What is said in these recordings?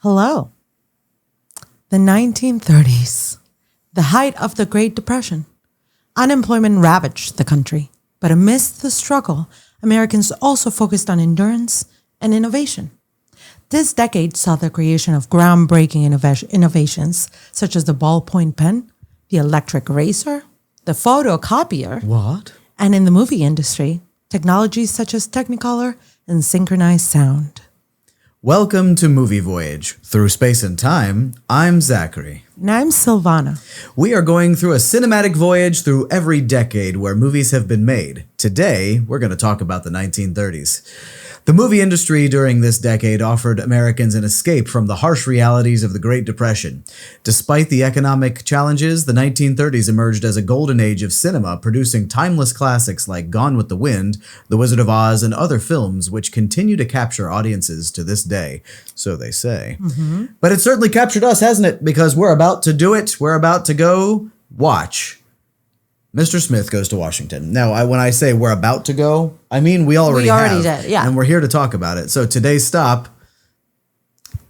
Hello. The 1930s, the height of the Great Depression. Unemployment ravaged the country, but amidst the struggle, Americans also focused on endurance and innovation. This decade saw the creation of groundbreaking innovations such as the ballpoint pen, the electric razor, the photocopier. What? And in the movie industry, technologies such as Technicolor and synchronized sound. Welcome to Movie Voyage. Through space and time, I'm Zachary. And I'm Sylvana. We are going through a cinematic voyage through every decade where movies have been made. Today, we're going to talk about the 1930s. The movie industry during this decade offered Americans an escape from the harsh realities of the Great Depression. Despite the economic challenges, the 1930s emerged as a golden age of cinema, producing timeless classics like Gone with the Wind, The Wizard of Oz, and other films which continue to capture audiences to this day. So they say. Mm-hmm. But it certainly captured us, hasn't it? Because we're about to do it. We're about to go watch Mr. Smith Goes to Washington. Now, when I say we're about to go, I mean we already did, yeah. And we're here to talk about it. So today's stop,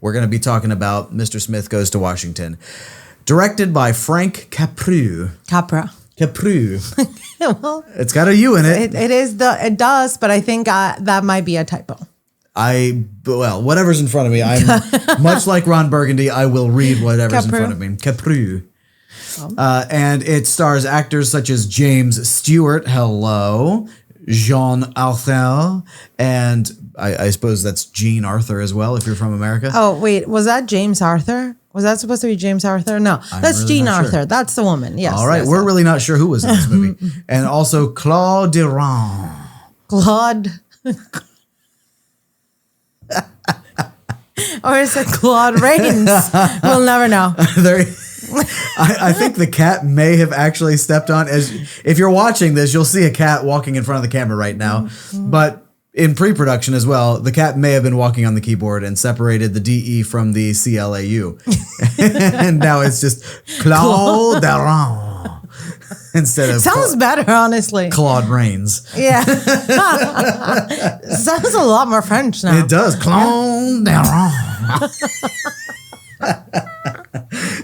we're going to be talking about Mr. Smith Goes to Washington. Directed by Frank Capra. Well, it's got a U in it. It does, but I think that might be a typo. Well, whatever's in front of me, I'm much like Ron Burgundy, I will read whatever's in front of me. Capra. And it stars actors such as James Stewart, hello, Jean Arthur, and I suppose that's Jean Arthur as well, if you're from America. Oh, wait, was that James Arthur? Was that supposed to be James Arthur? No, that's really Jean Arthur. Sure. That's the woman, yes. All right, yes, we're really not sure who was in this movie. And also Claude Durand. Claude. Or is it Claude Rains? We'll never know. I think the cat may have actually stepped on. If you're watching this, you'll see a cat walking in front of the camera right now. Mm-hmm. But in pre-production as well, the cat may have been walking on the keyboard and separated the DE from the CLAU. And now it's just Claude Durand instead of sounds better, honestly. Claude Rains. Yeah. Sounds a lot more French now. It does. Claude Durand.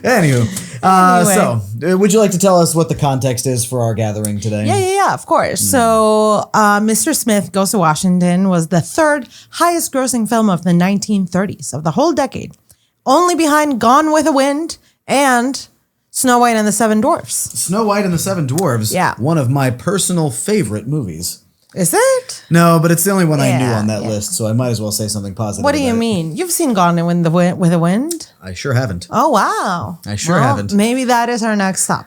Anyway. So would you like to tell us what the context is for our gathering today? Yeah, of course. So Mr. Smith Goes to Washington was the third highest grossing film of the 1930s, of the whole decade, only behind Gone with the Wind and Snow White and the Seven Dwarfs. Snow White and the Seven Dwarfs, yeah. One of my personal favorite movies. Is it? No, but it's the only one I knew on that list, so I might as well say something positive. What do you mean? You've seen Gone with the Wind? I sure haven't. Oh, wow. I sure haven't. Maybe that is our next stop.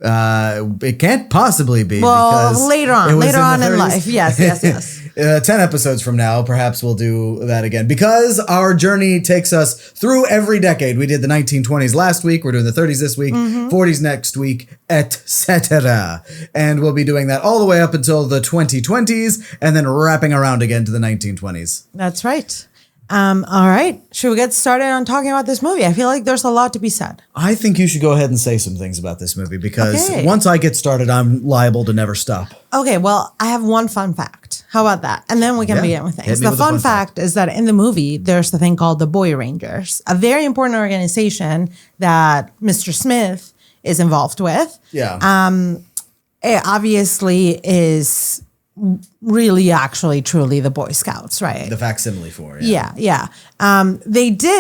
It can't possibly be. Well, because later on in life. Yes. 10 episodes from now, perhaps we'll do that again. Because our journey takes us through every decade. We did the 1920s last week. We're doing the 30s this week, 40s next week, etc. And we'll be doing that all the way up until the 2020s and then wrapping around again to the 1920s. That's right. All right. Should we get started on talking about this movie? I feel like there's a lot to be said. I think you should go ahead and say some things about this movie because once I get started, I'm liable to never stop. Okay. Well, I have one fun fact. How about that? And then we can begin with things. The fun fact is that in the movie, there's the thing called the Boy Rangers, a very important organization that Mr. Smith is involved with. Yeah. It obviously is really actually truly the Boy Scouts, right? The facsimile for it. Yeah.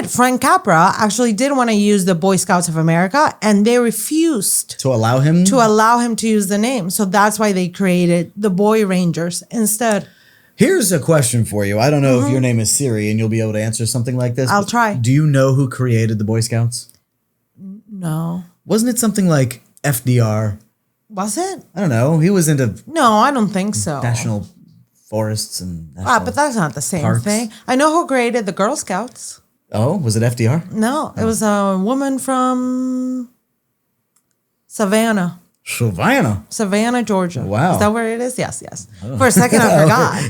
Frank Capra actually did want to use the Boy Scouts of America, and they refused to allow him to use the name. So that's why they created the Boy Rangers instead. Here's a question for you. I don't know if your name is Siri and you'll be able to answer something like this. I'll try. Do you know who created the Boy Scouts? No. Wasn't it something like FDR? Was it? I don't know. He was into... No, I don't think so. National forests and... but that's not the same thing. I know who created the Girl Scouts. Oh, was it FDR? No, it was a woman from Savannah, Georgia. Wow. Is that where it is? Yes. Oh. For a second, I forgot.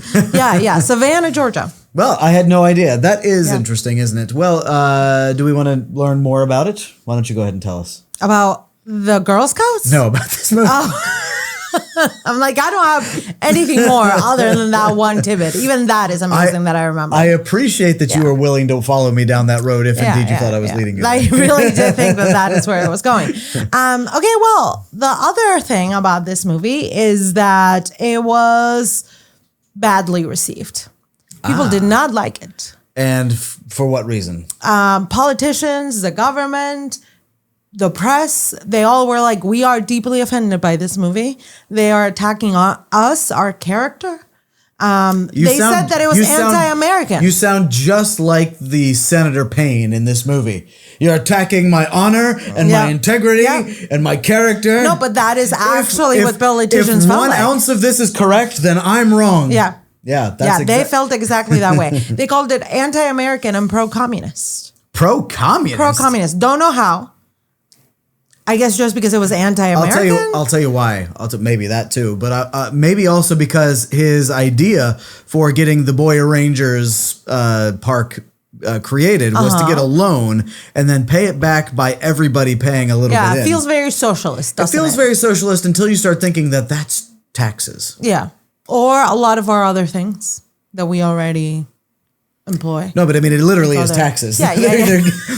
Yeah. Savannah, Georgia. Well, I had no idea. That is interesting, isn't it? Well, do we want to learn more about it? Why don't you go ahead and tell us? About the Girl Scouts? No, about this movie. Oh. I'm like, I don't have anything more other than that one tidbit. Even that is amazing that I remember. I appreciate that you were willing to follow me down that road if indeed you thought I was leading you. I really did think that is where it was going. Okay, well, the other thing about this movie is that it was badly received. People did not like it. And for what reason? Politicians, the government, the press, they all were like, we are deeply offended by this movie. They are attacking us, our character. They said that it was anti-American. You sound just like the Senator Payne in this movie. You're attacking my honor and my integrity and my character. No, but that is actually what politicians felt like. If 1 ounce of this is correct, then I'm wrong. Yeah. Yeah, they felt exactly that way. They called it anti-American and pro-communist. Pro-communist? Pro-communist. Don't know how. I guess just because it was anti-American. I'll tell you why. Maybe that too, but maybe also because his idea for getting the Boyer Rangers park created was to get a loan and then pay it back by everybody paying a little bit. Yeah, it feels very socialist. Doesn't it feels very socialist until you start thinking that that's taxes. Yeah, or a lot of our other things that we already employ. No, but I mean, it literally is taxes. Yeah.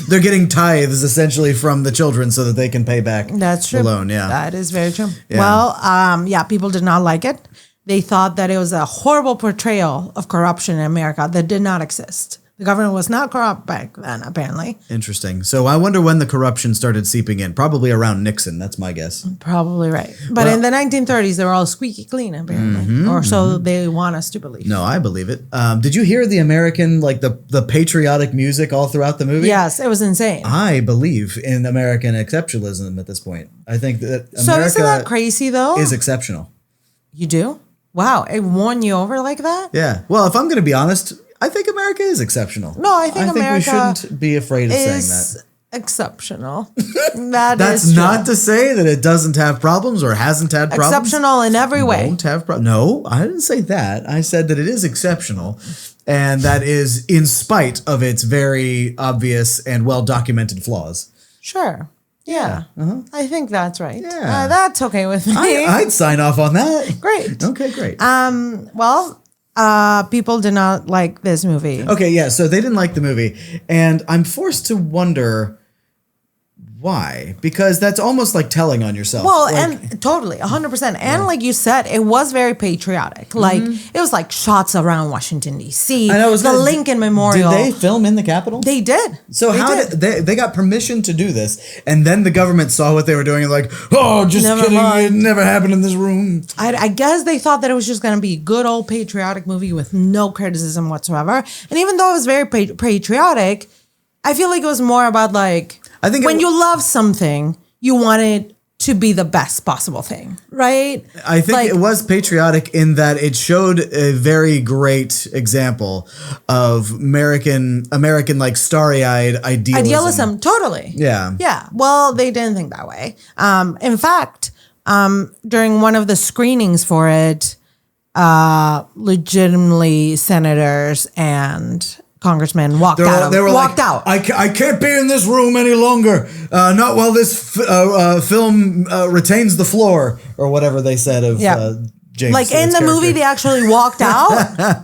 They're getting tithes essentially from the children so that they can pay back the loan. Yeah, that is very true. Yeah. Well, people did not like it. They thought that it was a horrible portrayal of corruption in America that did not exist. The government was not corrupt back then, apparently. Interesting. So I wonder when the corruption started seeping in. Probably around Nixon. That's my guess. Probably right. But in the 1930s, they were all squeaky clean, apparently. Or so they want us to believe. No, I believe it. Did you hear the American, like the patriotic music all throughout the movie? Yes, it was insane. I believe in American exceptionalism at this point. I think that America so isn't that crazy, though? Is exceptional. You do? Wow. It won you over like that? Yeah. Well, if I'm going to be honest, I think America is exceptional. No, I think America we shouldn't be afraid of saying that. Exceptional. That's not to say that it doesn't have problems or hasn't had problems. Exceptional in every way. Won't have problems. No, I didn't say that. I said that it is exceptional, and that is in spite of its very obvious and well documented flaws. Sure. Yeah. I think that's right. Yeah. That's okay with me. I'd sign off on that. Great. Okay, great. People did not like this movie. Okay, yeah, so they didn't like the movie, and I'm forced to wonder why, because that's almost like telling on yourself. Well, and totally, 100%. And like you said, it was very patriotic. Like, it was like shots around Washington, D.C., the Lincoln Memorial. Did they film in the Capitol? They did. So they got permission to do this, and then the government saw what they were doing and like, oh, just kidding, it never happened in this room. I guess they thought that it was just going to be a good old patriotic movie with no criticism whatsoever. And even though it was very patriotic, I feel like it was more about like, I think when you love something, you want it to be the best possible thing, right? I think it was patriotic in that it showed a very great example of American like starry-eyed idealism. Totally. Yeah. Yeah. Well, they didn't think that way. In fact, during one of the screenings for it, legitimately senators and congressmen walked out. I can't be in this room any longer. Not while this film retains the floor, or whatever they said of James. Like in the movie, they actually walked out,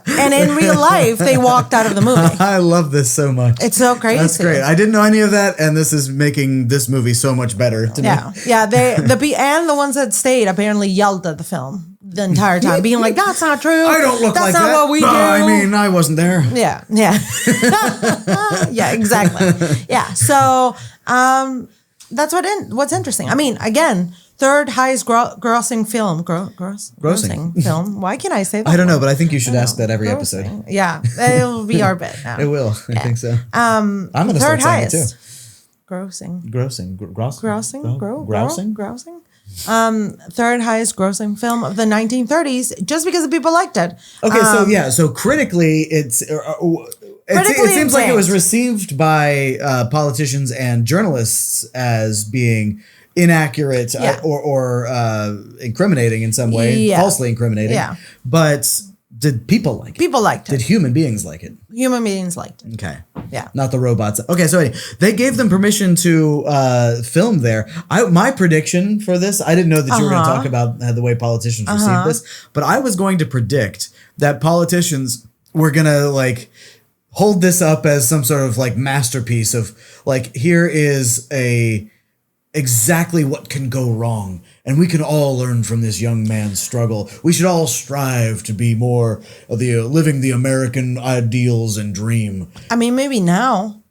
and in real life, they walked out of the movie. I love this so much. It's so crazy. That's great. I didn't know any of that, and this is making this movie so much better to me. Yeah. The ones that stayed apparently yelled at the film the entire time, being like, "That's not true. I don't look like that. That's not what we do." I mean, I wasn't there. Yeah. Yeah, exactly. Yeah. So that's what's interesting. I mean, again, third highest grossing film. Grossing film. Why can't I say that? I don't know, but I think you should ask that every episode. Yeah, it'll be our bit now. It will. I think so. I'm going to start saying it too. Grossing. Third highest grossing film of the 1930s, just because the people liked it. Okay, so critically, it seems like it was received by politicians and journalists as being inaccurate or incriminating in some way, falsely incriminating. Yeah. But Did people like it? People liked Did it. human beings like it? Human beings liked it. Okay. Yeah. Not the robots. Okay, so anyway, they gave them permission to film there. My prediction for this, I didn't know that you were going to talk about the way politicians received this, but I was going to predict that politicians were going to like hold this up as some sort of like masterpiece of like, here is exactly what can go wrong. And we can all learn from this young man's struggle. We should all strive to be more of the living the American ideals and dream. I mean, maybe now.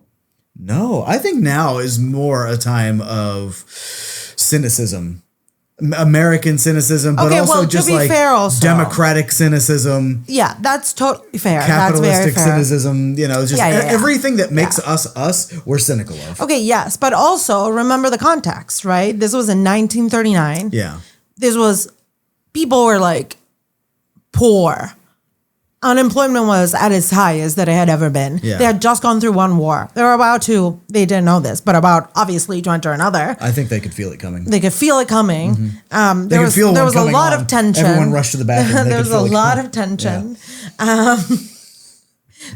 No, I think now is more a time of cynicism. American cynicism, but Okay, also well, to just be like fair also. democratic cynicism. Yeah, that's totally fair. Capitalistic That's very fair. cynicism, just everything that makes us, we're cynical of. Okay, yes, but also remember the context, right? This was in 1939. Yeah. This was, people were like poor. Unemployment was at its highest that it had ever been. Yeah. They had just gone through one war. They were about to, they didn't know this, but about obviously to enter another. I think they could feel it coming. They could feel it coming. There was a lot of tension. Everyone rushed to the bathroom. There was a lot of tension. Yeah.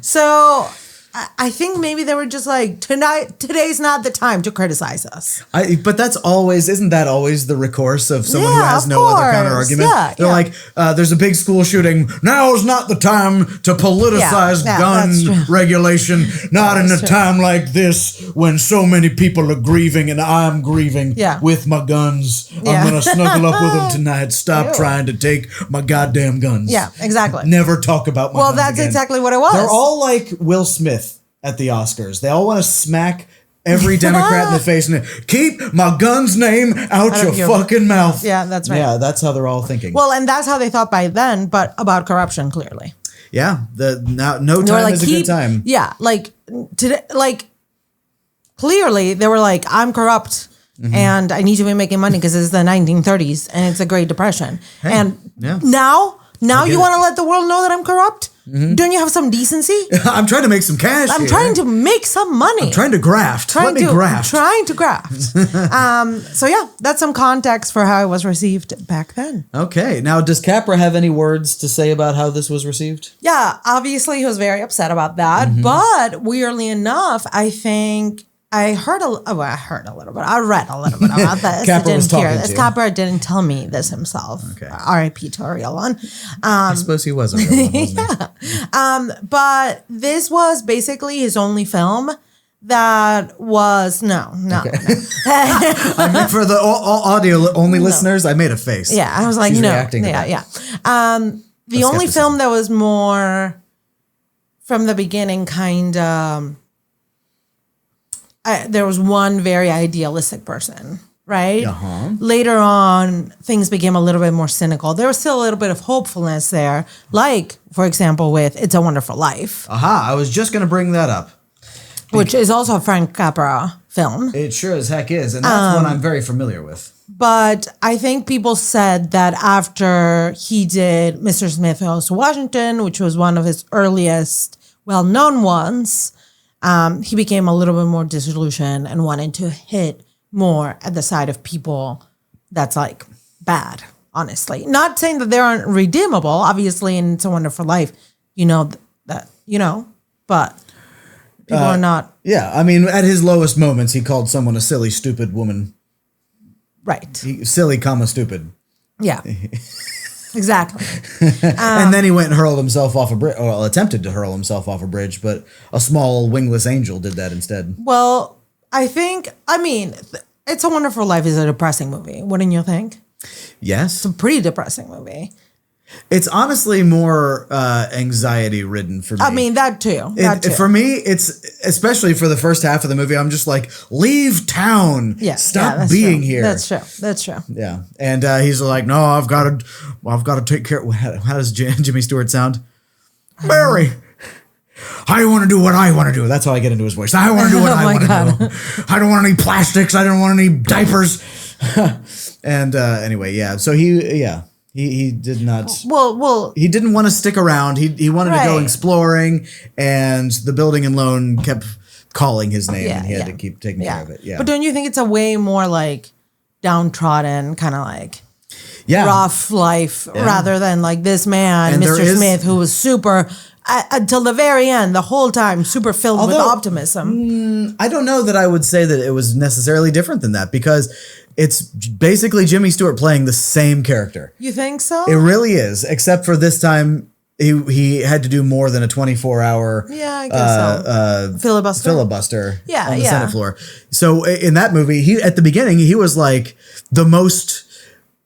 So I think maybe they were just like, today's not the time to criticize us. But isn't that always the recourse of someone who Yeah, has of no other course. counter argument? Yeah, They're like, there's a big school shooting. Now is not the time to politicize gun that's true. regulation. Not in a time like this when so many people are grieving and I'm grieving with my guns. Yeah. I'm going to snuggle up with them tonight. Stop trying to take my goddamn guns. Yeah, exactly. Never talk about my guns Well, that's again. exactly what it was. They're all like Will Smith at the Oscars. They all want to smack every Democrat in the face and keep my gun's name out your fucking mouth. Yeah, that's right. Yeah, that's how they're all thinking. Well, and that's how they thought by then, but about corruption, clearly. Yeah, no They were time like, is a good time. Yeah, like today, like clearly they were like, I'm corrupt and I need to be making money because it's the 1930s and it's a Great Depression. Hey, and now you want to let the world know that I'm corrupt? Don't you have some decency? I'm trying to make some cash. I'm trying to make some money. I'm trying to graft. Let me graft. Trying to graft. So yeah, that's some context for how it was received back then. Okay, now does Capra have any words to say about how this was received? Yeah, obviously he was very upset about that, but weirdly enough, I think I read a little bit. I read a little bit about this. Capra was talking to you. Capra didn't tell me this himself. Okay. R.I.P. to a real one. I suppose he was a real one, wasn't he? But this was basically his only film that was no. I mean, for the audio only listeners, I made a face. Yeah, I was like, She's no. reacting to Yeah, that. yeah. The only film that was more from the beginning kind of. There was one very idealistic person, right? Later on, things became a little bit more cynical. There was still a little bit of hopefulness there, like, for example, with It's a Wonderful Life. I was just going to bring that up. Which is also a Frank Capra film. It sure as heck is, and that's one I'm very familiar with. But I think people said that after he did Mr. Smith Goes to Washington, which was one of his earliest well-known ones, he became a little bit more disillusioned and wanted to hit more at the side of people that's like bad, honestly. Not saying that they aren't redeemable, obviously, in It's a Wonderful Life, but people are not. Yeah, I mean, at his lowest moments, he called someone a silly, stupid woman. Right. Silly, comma, stupid. Yeah. Exactly. And then he went and hurled himself off a bridge, or attempted to hurl himself off a bridge, but a small wingless angel did that instead. Well, I mean, It's a Wonderful Life is a depressing movie, wouldn't you think? Yes. It's a pretty depressing movie. It's honestly more anxiety-ridden for me. I mean, that too. For me, it's especially for the first half of the movie. I'm just like, leave town. Yeah, Stop being here. That's true. Yeah, and he's like, no, I've got to take care. How does Jimmy Stewart sound? Barry, I want to do what I want to do. That's how I get into his voice. I want to do what I want to do. I don't want any plastics. I don't want any diapers. And anyway, yeah. So he did not. Well, he didn't want to stick around. He wanted to go exploring, and the building and loan kept calling his name, and he had to keep taking care of it. Yeah. But don't you think it's a way more like downtrodden, kind of like rough life rather than like this man, And Mr. Smith, who was super until the very end, the whole time, super filled with optimism. I don't know that I would say that it was necessarily different than that because it's basically Jimmy Stewart playing the same character. You think so? It really is, except for this time he had to do more than a 24-hour I guess filibuster on the yeah. Senate floor. So in that movie, he at the beginning he was like the most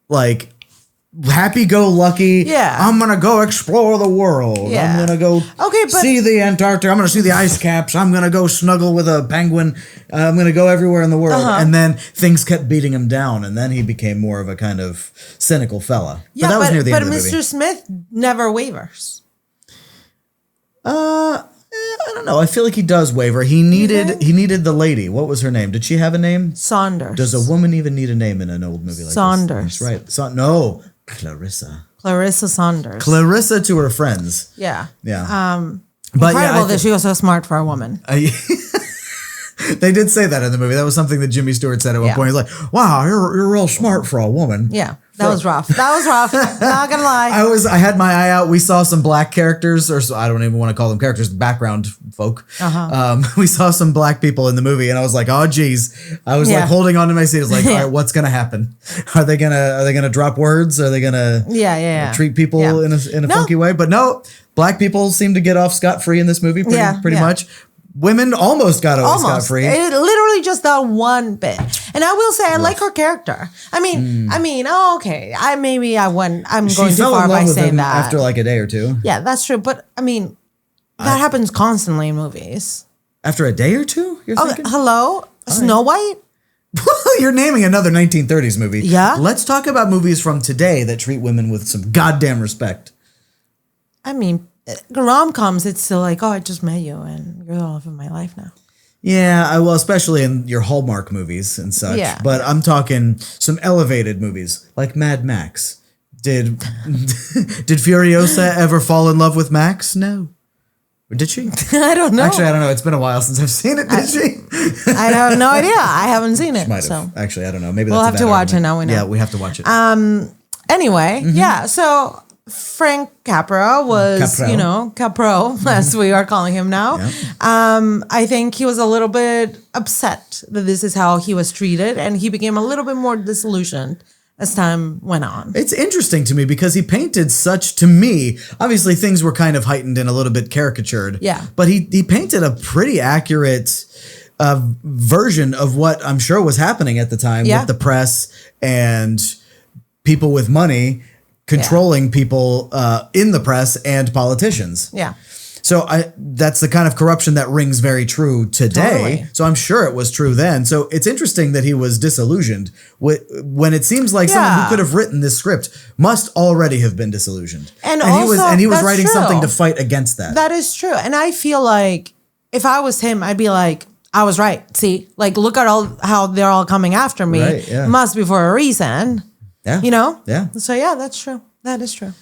like happy-go-lucky. Yeah. I'm gonna go explore the world. Yeah. I'm gonna go see the Antarctic. I'm gonna see the ice caps. I'm gonna go snuggle with a penguin. I'm gonna go everywhere in the world. And then things kept beating him down, and then he became more of a kind of cynical fella. Yeah, but that was near the end of the movie. Mr. Smith never wavers. I don't know. I feel like he does waver. He needed the lady. What was her name? Did she have a name? Saunders. Does a woman even need a name in an old movie like Saunders. this? That's right. No, Clarissa. Clarissa Saunders. Clarissa to her friends. Yeah. Yeah. But incredible that she was so smart for a woman. They did say that in the movie. That was something that Jimmy Stewart said at one point. He's like, "Wow, you're real smart for a woman." Yeah, that was rough. That was rough. Not gonna lie. I had my eye out. We saw some black characters, or I don't even want to call them characters, background folk. We saw some black people in the movie, and I was like, "Oh, geez." I was like holding on to my seat. I was like, "All right, what's gonna happen? Are they gonna drop words? Are they gonna treat people in a funky way?" But no, black people seem to get off scot-free in this movie pretty much. Women almost got away scot-free. It literally just that one bit. And I will say I like her character. I mean, okay. I'm going too far by saying that. After like a day or two. Yeah, that's true. But I mean, that happens constantly in movies. After a day or two? You're thinking? Hello? Snow White? You're naming another 1930s movie. Yeah. Let's talk about movies from today that treat women with some goddamn respect. I mean, rom-coms, it's still like, oh, I just met you and you're the love of my life now. Yeah, well, especially in your Hallmark movies and such. Yeah. But I'm talking some elevated movies like Mad Max. Did Furiosa ever fall in love with Max? No. Or did she? I don't know. Actually, I don't know. It's been a while since I've seen it. Did she? I have no idea. I haven't seen it. Might have. So. Actually, I don't know. Maybe we'll that's have to watch it now. We know. Yeah, we have to watch it. Anyway, yeah. So Frank Capra was, Capro, as we are calling him now. Yeah. I think he was a little bit upset that this is how he was treated, and he became a little bit more disillusioned as time went on. It's interesting to me because he painted such, to me, obviously things were kind of heightened and a little bit caricatured. Yeah. But he painted a pretty accurate version of what I'm sure was happening at the time with the press and people with money controlling people in the press and politicians. Yeah. So that's the kind of corruption that rings very true today. Totally. So I'm sure it was true then. So it's interesting that he was disillusioned when it seems like someone who could have written this script must already have been disillusioned. And he was writing something to fight against that. That is true. And I feel like if I was him, I'd be like, I was right. See, like, look at how they're all coming after me. Right, yeah. Must be for a reason. Yeah. You know? Yeah. So yeah, that's true. That is true.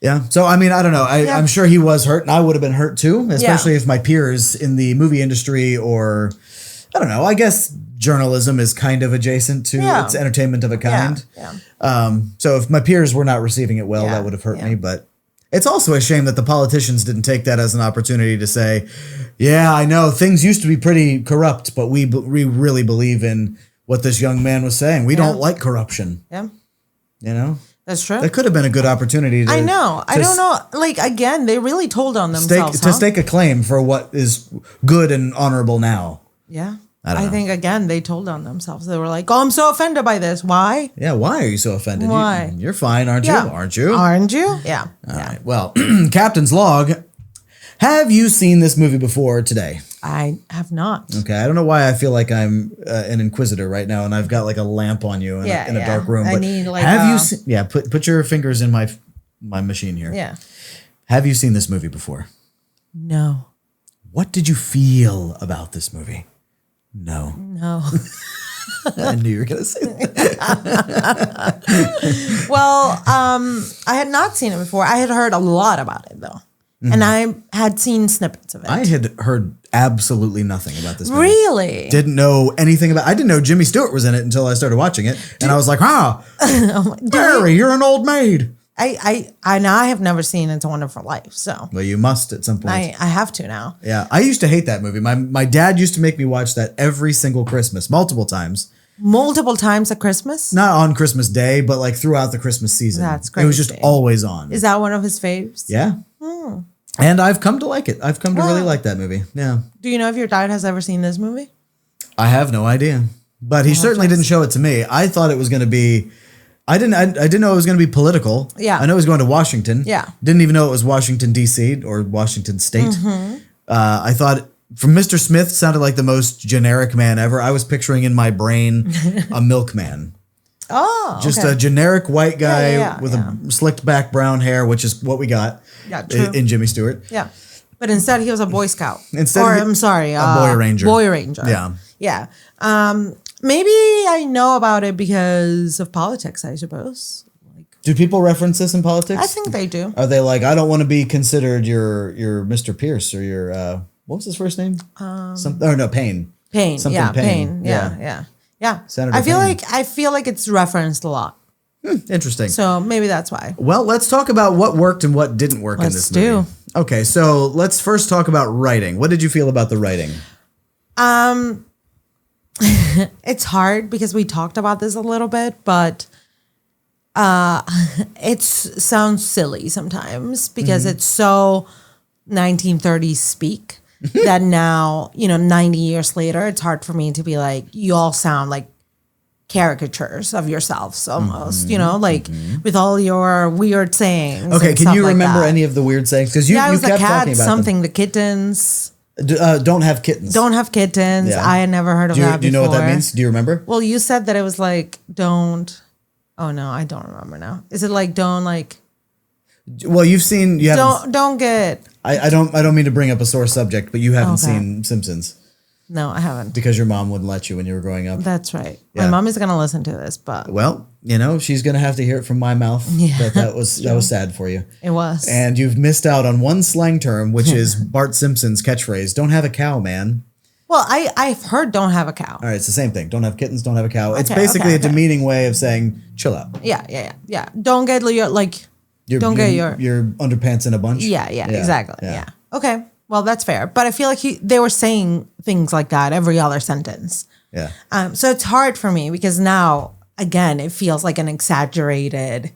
Yeah. So, I mean, I don't know. I'm sure he was hurt and I would have been hurt too, especially if my peers in the movie industry or, I don't know, I guess journalism is kind of adjacent to it's entertainment of a kind. Yeah. So if my peers were not receiving it well, that would have hurt me. But it's also a shame that the politicians didn't take that as an opportunity to say, yeah, I know things used to be pretty corrupt, but we really believe in what this young man was saying. We don't like corruption. Yeah. You know? That's true. That could have been a good opportunity. I know. I don't know. Like, again, they really told on themselves. To stake a claim for what is good and honorable now. Yeah. I think, again, they told on themselves. They were like, oh, I'm so offended by this. Why? Yeah, why are you so offended? Why? You're fine, aren't you? Aren't you? Aren't you? Yeah. All right. Well, Captain's Log. Have you seen this movie before today? I have not. Okay, I don't know why I feel like I'm an inquisitor right now, and I've got like a lamp on you in a dark room. I need like. Have you seen? Yeah, put your fingers in my machine here. Yeah. Have you seen this movie before? No. What did you feel about this movie? No. No. I knew you were gonna say that. Well, I had not seen it before. I had heard a lot about it though. And I had seen snippets of it. I had heard absolutely nothing about this movie. Really? Didn't know anything about. I didn't know Jimmy Stewart was in it until I started watching it, and I was like, Barry, you're an old maid. I now I have never seen It's a Wonderful Life, so Well, you must at some point. I have to now. Yeah, I used to hate that movie. My dad used to make me watch that every single Christmas, multiple times. Multiple times at Christmas? Not on Christmas Day, but like throughout the Christmas season. That's It was just crazy. always on. Is that one of his faves? Yeah. And I've come to like it. I've come to really like that movie. Yeah. Do you know if your dad has ever seen this movie? I have no idea. But he certainly didn't show it to me. I thought it was going to be I didn't know it was going to be political. Yeah. I know it was going to Washington. Yeah. Didn't even know it was Washington D.C. or Washington State. I thought from Mr. Smith sounded like the most generic man ever. I was picturing in my brain a milkman. Oh, Just okay. a generic white guy Yeah, with a slicked back brown hair, which is what we got true. in Jimmy Stewart. Yeah. But instead he was a Boy Scout. Instead or he- I'm sorry, a Boy Ranger. Boy Ranger. Yeah. Yeah. Maybe I know about it because of politics, I suppose. Do people reference this in politics? I think they do. Are they like, I don't want to be considered your Mr. Pierce or your what was his first name? Payne. Pain. Something Yeah, Payne. pain. Yeah. Senator I feel like it's referenced a lot. Interesting. So maybe that's why. Well, let's talk about what worked and what didn't work in Let's this do. movie. Okay, so let's first talk about writing. What did you feel about the writing? It's hard because we talked about this a little bit, but it sounds silly sometimes because it's so 1930s speak that now, 90 years later, it's hard for me to be like, you all sound like caricatures of yourselves almost, like with all your weird sayings. Okay, and can stuff you like remember that. any of the weird sayings? Because you Yeah, it was the kept talking cats, about something, the kittens. them. Don't have kittens. Don't have kittens. Yeah. I had never heard of that Do you know what that before. means? Do you remember? Well, you said that it was like, don't. Oh no, I don't remember now. Is it like don't like Well, you haven't. don't get? I don't mean to bring up a sore subject, but you haven't Okay. seen Simpsons No, I haven't. because your mom wouldn't let you when you were growing up. That's right. Yeah. My mom is gonna listen to this, but Well, she's gonna have to hear it from my mouth. Yeah. That was sad for you. it was. And you've missed out on one slang term, which is Bart Simpson's catchphrase: "Don't have a cow, man." well, I've heard don't have a cow. All right, it's the same thing. Don't have kittens, don't have a cow. It's Okay, basically okay. a demeaning way of saying chill out. Yeah. Don't get your like. Don't get your. your underpants in a bunch. Yeah, exactly. Yeah. Okay. Well, that's fair. But I feel like they were saying things like that every other sentence. Yeah. So it's hard for me because now, again, it feels like an exaggerated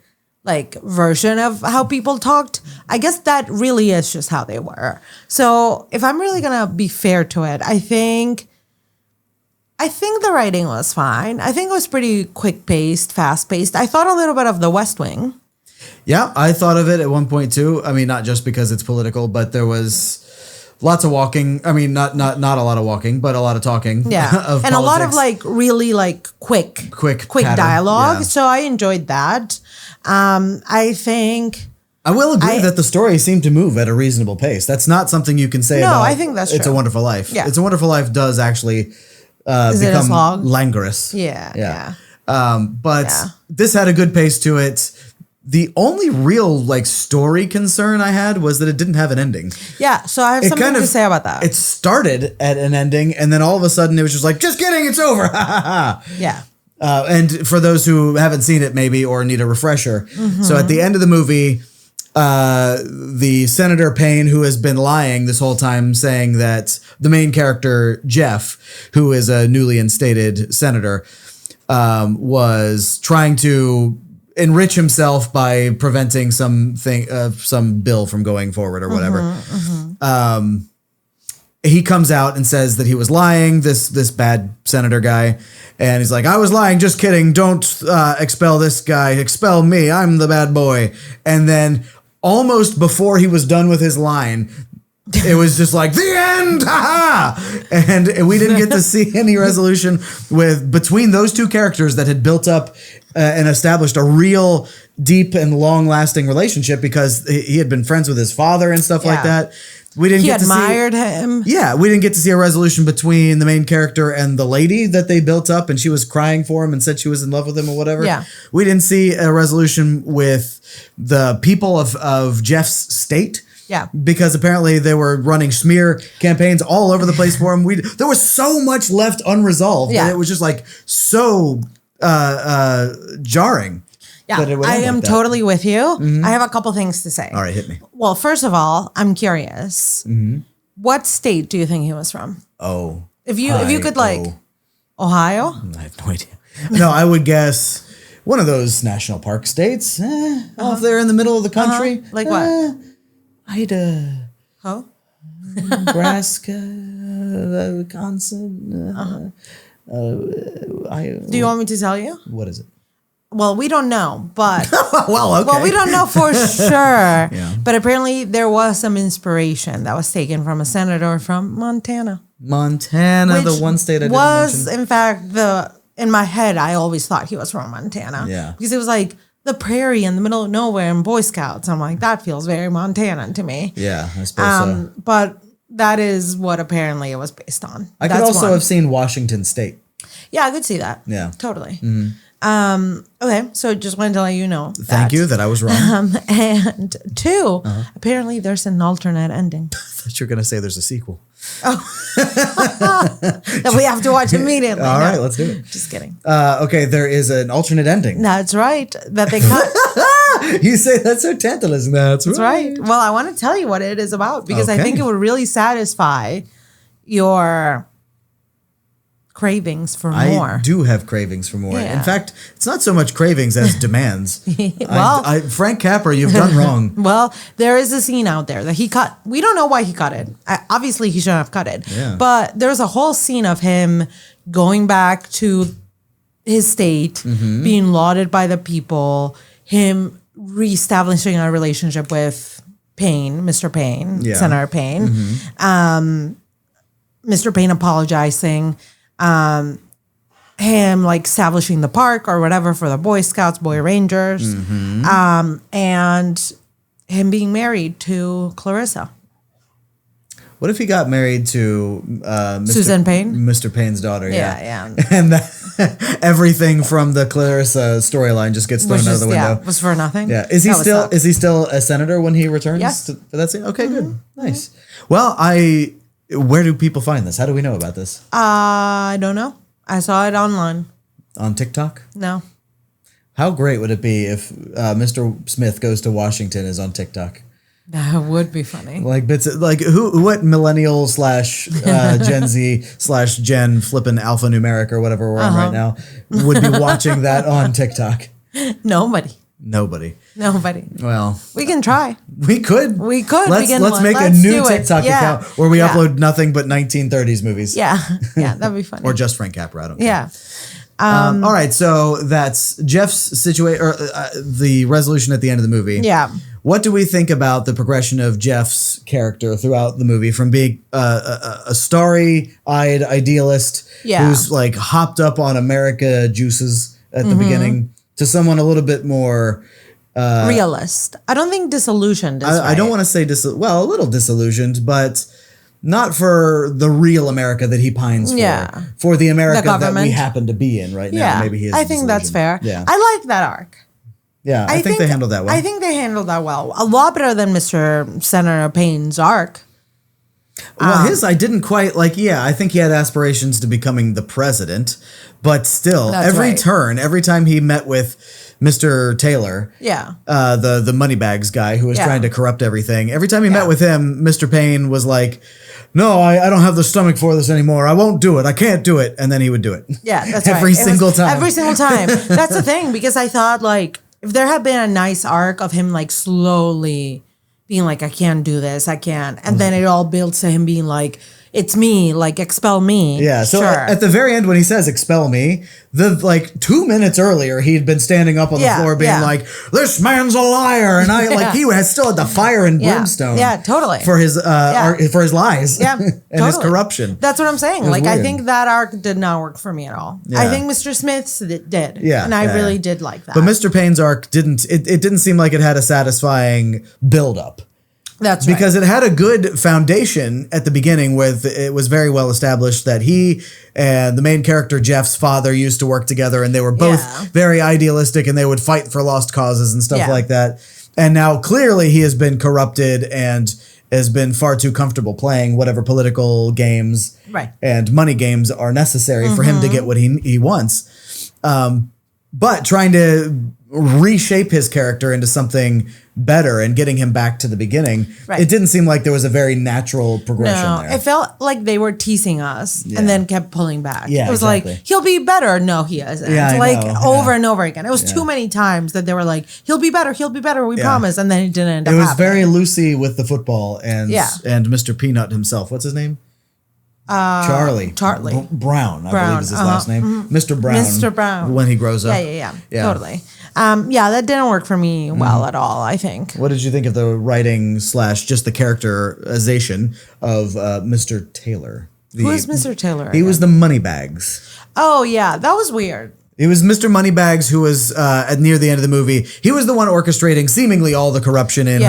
like version of how people talked. I guess that really is just how they were. So if I'm really gonna be fair to it, I think the writing was fine. I think it was pretty quick paced, fast paced. I thought a little bit of The West Wing. Yeah, I thought of it at one point too. I mean, not just because it's political, but there was lots of walking. I mean, not a lot of walking, but a lot of talking. Yeah. of And a lot of politics. like really like quick pattern, dialogue. yeah. So I enjoyed that. I think I will agree that the story seemed to move at a reasonable pace. That's not something you can say No, about I think that's It's a true. Wonderful Life. Yeah. It's a Wonderful Life does actually Is it as become long? languorous. Yeah. But Yeah. this had a good pace to it. The only real like story concern I had was that it didn't have an ending. Yeah. So I have something to say about that. It started at an ending, and then all of a sudden it was just like, just kidding, it's over. Yeah. And for those who haven't seen it, maybe or need a refresher, so at the end of the movie, the Senator Payne, who has been lying this whole time, saying that the main character Jeff, who is a newly instated senator, was trying to enrich himself by preventing some bill from going forward or whatever. He comes out and says that he was lying, this bad senator guy. And he's like, I was lying, just kidding. Don't expel this guy. Expel me. I'm the bad boy. And then almost before he was done with his line, it was just like, the end! Ha-ha! And we didn't get to see any resolution between those two characters that had built up and established a real deep and long-lasting relationship because he had been friends with his father and stuff like Yeah. that. We didn't He get admired to see, him. Yeah, we didn't get to see a resolution between the main character and the lady that they built up, and she was crying for him and said she was in love with him or whatever. Yeah. We didn't see a resolution with the people of Jeff's state. Yeah. Because apparently they were running smear campaigns all over the place for him. There was so much left unresolved that it was just like so jarring. Yeah, I am totally with you. I have a couple things to say. All right, hit me. Well, first of all, I'm curious. What state do you think he was from? Oh. If you could Ohio? I have no idea. No, I would guess one of those national park states. Off there in the middle of the country. Like what? Idaho. Oh? Nebraska, Wisconsin. Do you want me to tell you? What is it? Well, we don't know, but well, okay. Well, we don't know for sure. But apparently there was some inspiration that was taken from a senator from Montana. Montana, the one state I didn't was mention. In fact in my head I always thought he was from Montana. Yeah. Because it was like the prairie in the middle of nowhere and Boy Scouts. I'm like, that feels very Montana to me. Yeah, I suppose so. But that is what apparently it was based on. I could also have seen Washington State. Yeah, I could see that. Yeah. Totally. Okay, so just wanted to let you know. Thank you that I was wrong. And two, apparently there's an alternate ending. I thought you were going to say there's a sequel. That we have to watch immediately. All right, let's do it. Just kidding. Okay, there is an alternate ending. That's right. That they cut. You say that's so tantalizing. That's right. Well, I want to tell you what it is about because I think it would really satisfy your cravings for more. I do have cravings for more. Yeah. In fact, it's not so much cravings as demands. Well, Frank Capra, you've done wrong. Well, there is a scene out there that he cut. We don't know why he cut it. Obviously, he shouldn't have cut it. Yeah. But there's a whole scene of him going back to his state, being lauded by the people, him reestablishing a relationship with Payne, Mr. Payne, Senator Payne, Mr. Payne apologizing, him like establishing the park or whatever for the Boy Scouts, Boy Rangers, and him being married to Clarissa. What if he got married to Susan Payne? Mr. Payne's daughter? Yeah. And everything from the Clarissa storyline just gets thrown out of the window. Yeah, was for nothing. Yeah. Is he still a senator when he returns? Yes. For that scene? Okay, good. Nice. Well, where do people find this? How do we know about this? I don't know. I saw it online. On TikTok? No. How great would it be if Mr. Smith Goes to Washington is on TikTok? That would be funny. Like bits of, like what millennial / Gen Z / Gen flipping alphanumeric or whatever we're on right now would be watching that on TikTok? Nobody. Well, we can try. We could. Let's make a new TikTok account where we upload nothing but 1930s movies. Yeah, that'd be funny. Or just Frank Capra. I don't care. Yeah. All right, so that's Jeff's situation, or the resolution at the end of the movie. Yeah. What do we think about the progression of Jeff's character throughout the movie from being a starry-eyed idealist who's like hopped up on America juices at the beginning to someone a little bit more realist? I don't think disillusioned is I don't want to say a little disillusioned, but not for the real America that he pines for. Yeah. For the America that we happen to be in right now. Yeah. Maybe he is I think that's fair. Yeah. I like that arc. Yeah, I think they handled that well. I think they handled that well. A lot better than Mr. Senator Payne's arc. Well, his, I didn't quite like, I think he had aspirations to becoming the president, but still, every time he met with Mr. Taylor, the Moneybags guy who was trying to corrupt everything, every time he met with him, Mr. Payne was like, no, I don't have the stomach for this anymore. I won't do it. I can't do it. And then he would do it. Yeah, that's every single time. Every single time. That's the thing, because I thought, like, if there had been a nice arc of him, like, slowly being like, I can't do this, I can't. And then it all builds to him being like, it's me, like, expel me. Yeah, so at the very end when he says expel me, the 2 minutes earlier he'd been standing up on the floor being like, this man's a liar, and he still had the fire and brimstone. Yeah, totally. For his lies. Yeah, and his corruption. That's what I'm saying. Like, weird. I think that arc did not work for me at all. Yeah. I think Mr. Smith's did. Yeah, and I really did like that. But Mr. Payne's arc didn't seem like it had a satisfying build up. That's because it had a good foundation at the beginning with it was very well established that he and the main character Jeff's father used to work together and they were both very idealistic and they would fight for lost causes and stuff like that. And now clearly he has been corrupted and has been far too comfortable playing whatever political games Right. and money games are necessary for him to get what he wants. But trying to reshape his character into something better and getting him back to the beginning, Right. it didn't seem like there was a very natural progression No, there. it felt like they were teasing us Yeah. and then kept pulling back. Yeah, it was exactly. like, he'll be better. No, he isn't. Yeah, I like know, over yeah. and over again. It was too many times that they were like, he'll be better, we promise. And then it didn't end up It was happening. very Lucy with the football and Yeah. and Mr. Peanut himself. What's his name? Charlie. Charlie. Brown, I believe is his last name. Mr. Brown. Mr. Brown. When he grows up. Yeah. Totally. That didn't work for me well at all, I think. What did you think of the writing / just the characterization of Mr. Taylor? Who is Mr. Taylor? He was the Moneybags. Oh, yeah. That was weird. It was Mr. Moneybags who was near the end of the movie. He was the one orchestrating seemingly all the corruption in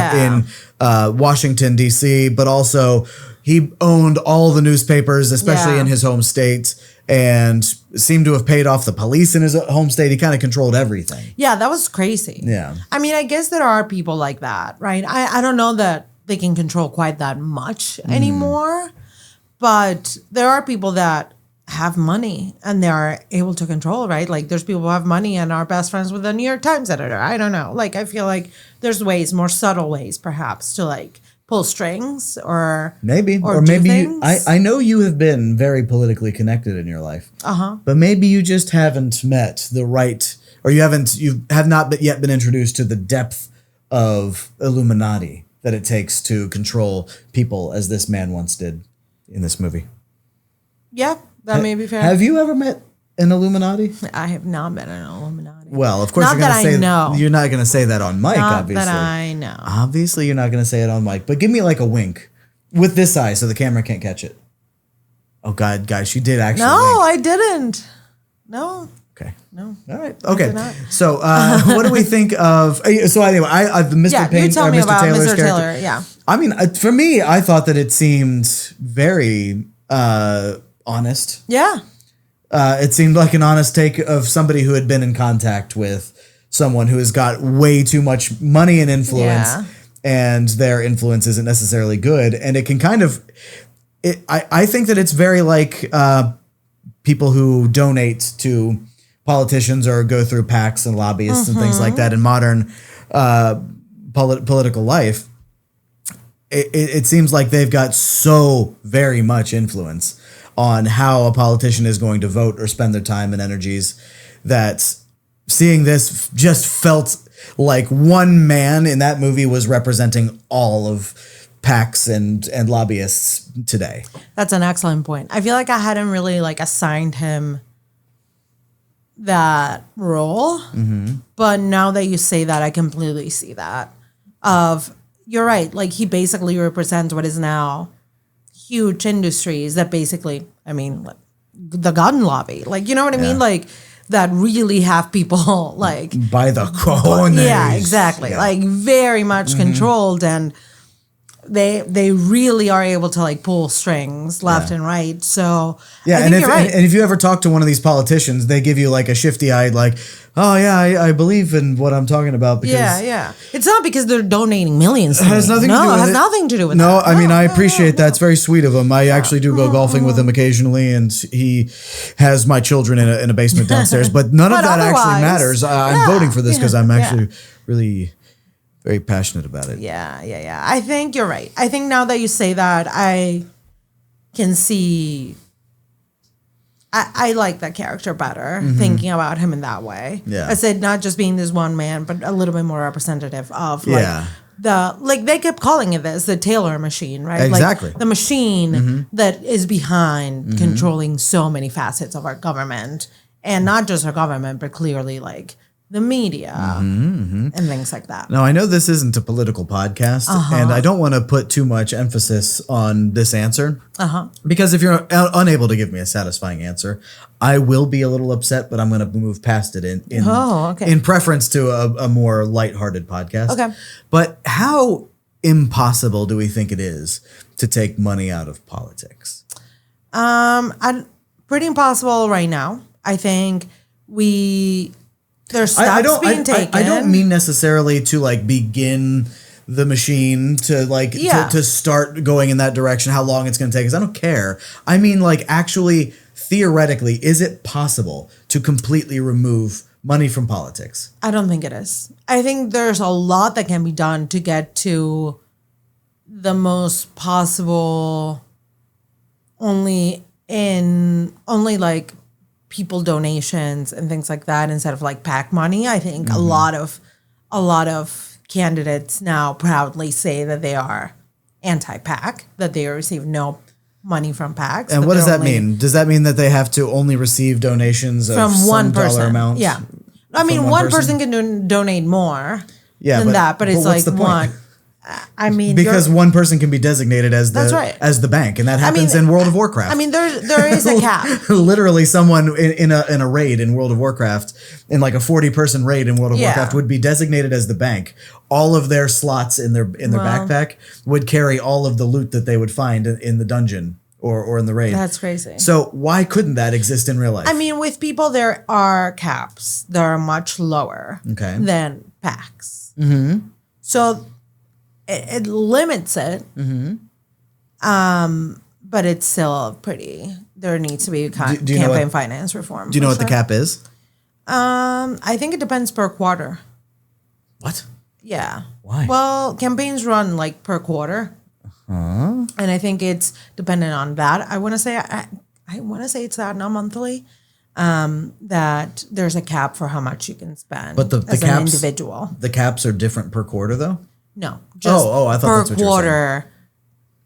Washington, D.C., but also he owned all the newspapers, especially in his home state, and seemed to have paid off the police in his home state. He kind of controlled everything. Yeah, that was crazy. Yeah. I mean, I guess there are people like that, right? I don't know that they can control quite that much anymore, but there are people that have money and they are able to control, right? Like there's people who have money and are best friends with the New York Times editor. I don't know. Like I feel like there's ways, more subtle ways perhaps to like pull strings or maybe do maybe things. I know you have been very politically connected in your life. But maybe you just haven't met the right, or you have not yet been introduced to the depth of Illuminati that it takes to control people as this man once did in this movie. Yeah, that may be fair. Have you ever met an Illuminati? I have not been an Illuminati. Well, of course Not you're going that to I say know. you're not going to say that on mic, Not obviously. that I know. Obviously, you're not going to say it on mic, but give me like a wink with this eye so the camera can't catch it. Oh God, guys, she did actually. No, wink. I didn't. No. Okay. No. All right. I Okay. did not. So, what do we think of? So anyway, the Mr. Yeah, Payne, you tell me Mr. about Taylor's Mr. character. Taylor. Yeah. I mean, for me, I thought that it seemed very honest. Yeah. It seemed like an honest take of somebody who had been in contact with someone who has got way too much money and influence, Yeah. and their influence isn't necessarily good. And it can kind of, I think that it's very like people who donate to politicians or go through PACs and lobbyists and things like that in modern political life. It seems like they've got so very much influence on how a politician is going to vote or spend their time and energies that seeing this just felt like one man in that movie was representing all of PACs and lobbyists today. That's an excellent point. I feel like I hadn't really like assigned him that role, but now that you say that, I completely see that. You're right. Like he basically represents what is now huge industries that basically, I mean, like, the gun lobby, like, you know what I mean? Like that really have people like By the cojones. yeah, exactly. Yeah. Like very much controlled, and they really are able to like pull strings left and right. So Yeah, I and think if you're right. and if you ever talk to one of these politicians, they give you like a shifty-eyed, like, oh yeah, I believe in what I'm talking about. Because yeah. It's not because they're donating millions. To it has me. nothing to do No, with it has it. nothing to do with No, that. I mean, I appreciate that. It's very sweet of him. I actually do go golfing with him occasionally, and he has my children in a basement downstairs. But none of But that actually otherwise, matters. I'm yeah, voting for this because I'm yeah. actually really very passionate about it. Yeah. I think you're right. I think now that you say that, I can see. I like that character better, thinking about him in that way. Yeah. I said not just being this one man, but a little bit more representative of like Yeah. they kept calling it this, the Taylor machine, right? Exactly. Like the machine that is behind controlling so many facets of our government, and not just our government, but clearly like the media and things like that. Now, I know this isn't a political podcast, and I don't want to put too much emphasis on this answer. Because if you're unable to give me a satisfying answer, I will be a little upset, but I'm going to move past it in preference to a more lighthearted podcast. Okay. But how impossible do we think it is to take money out of politics? Pretty impossible right now. I think we There's steps being taken. I don't mean necessarily to like begin the machine to like to start going in that direction, how long it's going to take, because I don't care. I mean, like, actually, theoretically, is it possible to completely remove money from politics? I don't think it is. I think there's a lot that can be done to get to the most possible only like people donations and things like that instead of like PAC money. I think a lot of candidates now proudly say that they are anti-PAC, that they receive no money from PACs. And what does that mean? Does that mean that they have to only receive donations from of one some person? dollar amount? Yeah. I mean, one person can donate more than that, but it's like one. I mean, because one person can be designated as that's right. as the bank, and that happens in World of Warcraft. I mean, there is a cap. Literally, someone in a raid in World of Warcraft, in like a 40-person raid in World of Warcraft, would be designated as the bank. All of their slots in their backpack would carry all of the loot that they would find in the dungeon or in the raid. That's crazy. So why couldn't that exist in real life? I mean, with people, there are caps that are much lower than PACs. Mm-hmm. So it limits it, but it's still pretty. There needs to be campaign finance reform. Do you know what the cap is? I think it depends per quarter. What? Yeah. Why? Well, campaigns run like per quarter, and I think it's dependent on that. I want to say it's that, not monthly. That there's a cap for how much you can spend, but the as caps, an individual. The caps are different per quarter, though. No, just I thought per that's what you were quarter.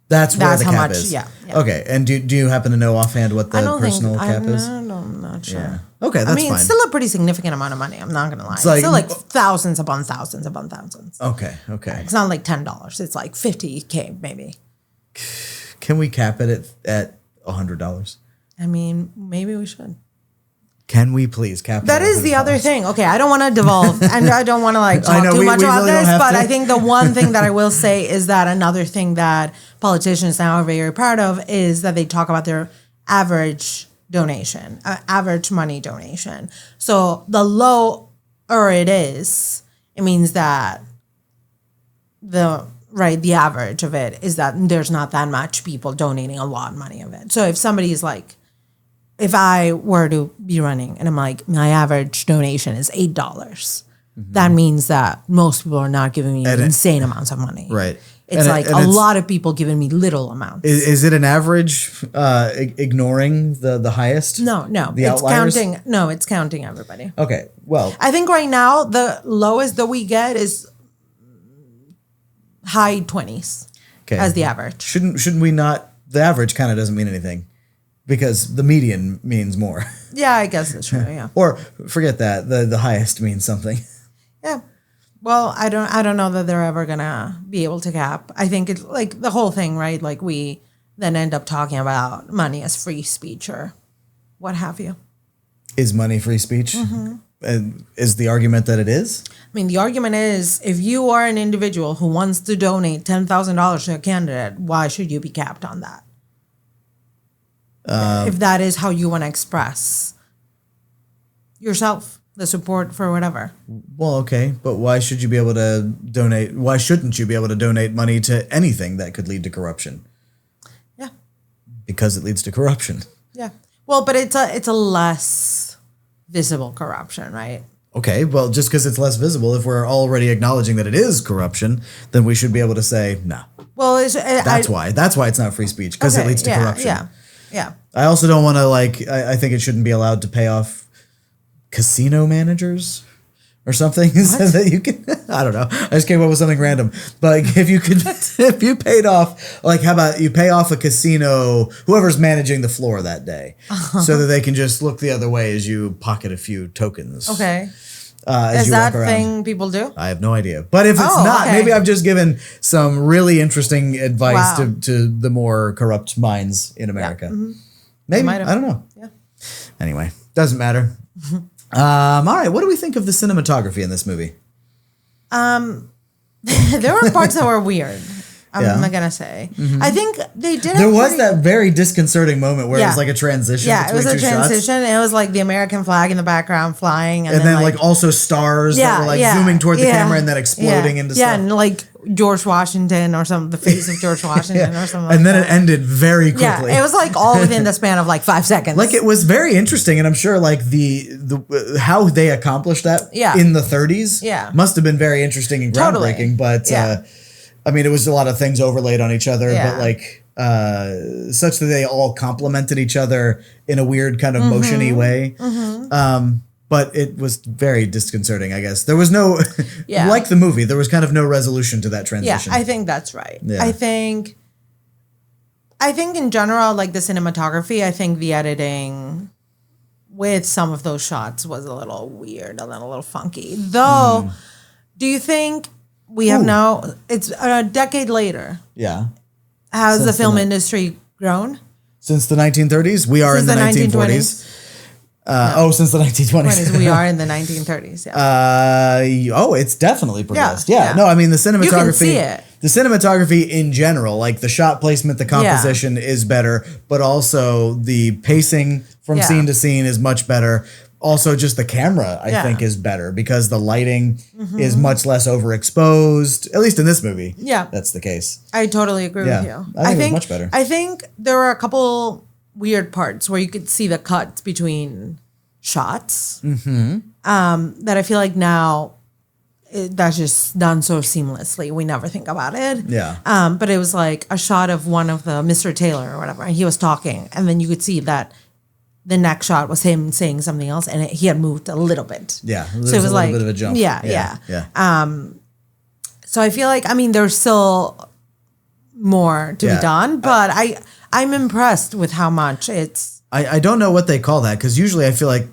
That's where the how cap much, is. Yeah. Okay, and do you happen to know offhand what the personal cap is? I'm not sure. Yeah. Okay, that's fine. It's still a pretty significant amount of money. I'm not gonna lie. It's still like thousands upon thousands upon thousands. Okay. It's not like $10. It's like $50K maybe. Can we cap it at $100? I mean, maybe we should. Can we please cap it? That is the other thing. Okay, I don't want to devolve and I don't want to like talk too much about this, but I think the one thing that I will say is that another thing that politicians now are very proud of is that they talk about their average donation, average money donation. So the lower it is, it means that the average of it is that there's not that much people donating a lot of money of it. So if somebody's like, if I were to be running and I'm like, my average donation is $8, that means that most people are not giving me insane amounts of money. Right. It's a lot of people giving me little amounts. Is it an average ignoring the highest? No. The outliers? It's counting everybody. Okay. Well, I think right now the lowest that we get is high 20s as the average. Shouldn't we not? The average kind of doesn't mean anything. Because the median means more. Yeah, I guess that's true. Yeah. Or forget that. The highest means something. Yeah. Well, I don't know that they're ever gonna be able to cap. I think it's like the whole thing, right? Like we then end up talking about money as free speech or what have you. Is money free speech? And is the argument that it is? I mean, the argument is if you are an individual who wants to donate $10,000 to a candidate, why should you be capped on that? If that is how you want to express yourself, the support for whatever. Well, okay, but why should you be able to donate? Why shouldn't you be able to donate money to anything that could lead to corruption? Yeah. Because it leads to corruption. Yeah. Well, but it's a less visible corruption, right? Okay, well, just because it's less visible, if we're already acknowledging that it is corruption, then we should be able to say, no. Well, that's why it's not free speech, because it leads to corruption. Yeah. I also don't want to I think it shouldn't be allowed to pay off casino managers or something so that you can, I don't know. I just came up with something random. But like if you paid off, like how about you pay off a casino, whoever's managing the floor that day, so that they can just look the other way as you pocket a few tokens. Okay. Is that thing people do? I have no idea. But if it's not, maybe I've just given some really interesting advice to the more corrupt minds in America. Yeah. Maybe. I don't know. Yeah. Anyway, doesn't matter. All right. What do we think of the cinematography in this movie? There were parts that were weird. I'm not gonna say. I think they did. There was that very disconcerting moment where it was like a transition. Yeah, it was a two transition. Shots. It was like the American flag in the background flying, and then like also stars that were like zooming toward the camera and then exploding into stuff. Yeah, and like George Washington or something, the face of George Washington or something. And then it ended very quickly. Yeah, it was like all within the span of like 5 seconds. Like it was very interesting, and I'm sure like the how they accomplished that in the 30s must have been very interesting and groundbreaking. But I mean, it was a lot of things overlaid on each other, but like such that they all complemented each other in a weird kind of motiony way. But it was very disconcerting, I guess. There was no, like the movie, there was kind of no resolution to that transition. Yeah, I think that's right. Yeah. I think in general, like the cinematography, I think the editing with some of those shots was a little weird, a little funky. Though, do you think we have now, it's a decade later. Yeah. Has the film industry grown? Since the 1930s? We are in the 1940s. Since the 1920s. We are in the 1930s. Yeah. It's definitely progressed. Yeah. No, I mean the cinematography. You can see it. The cinematography in general, like the shot placement, the composition is better, but also the pacing from scene to scene is much better. Also, just the camera, I think, is better because the lighting is much less overexposed. At least in this movie, that's the case. I totally agree with you. I think it was much better. I think there were a couple weird parts where you could see the cuts between shots that I feel like now that's just done so seamlessly. We never think about it. Yeah. But it was like a shot of one of the Mr. Taylor or whatever, and he was talking, and then you could see that the next shot was him saying something else, and he had moved a little bit. Yeah, so it was a little bit of a jump. Yeah. So I feel like, I mean, there's still more to be done, but I'm impressed with how much it's. I don't know what they call that, because usually I feel like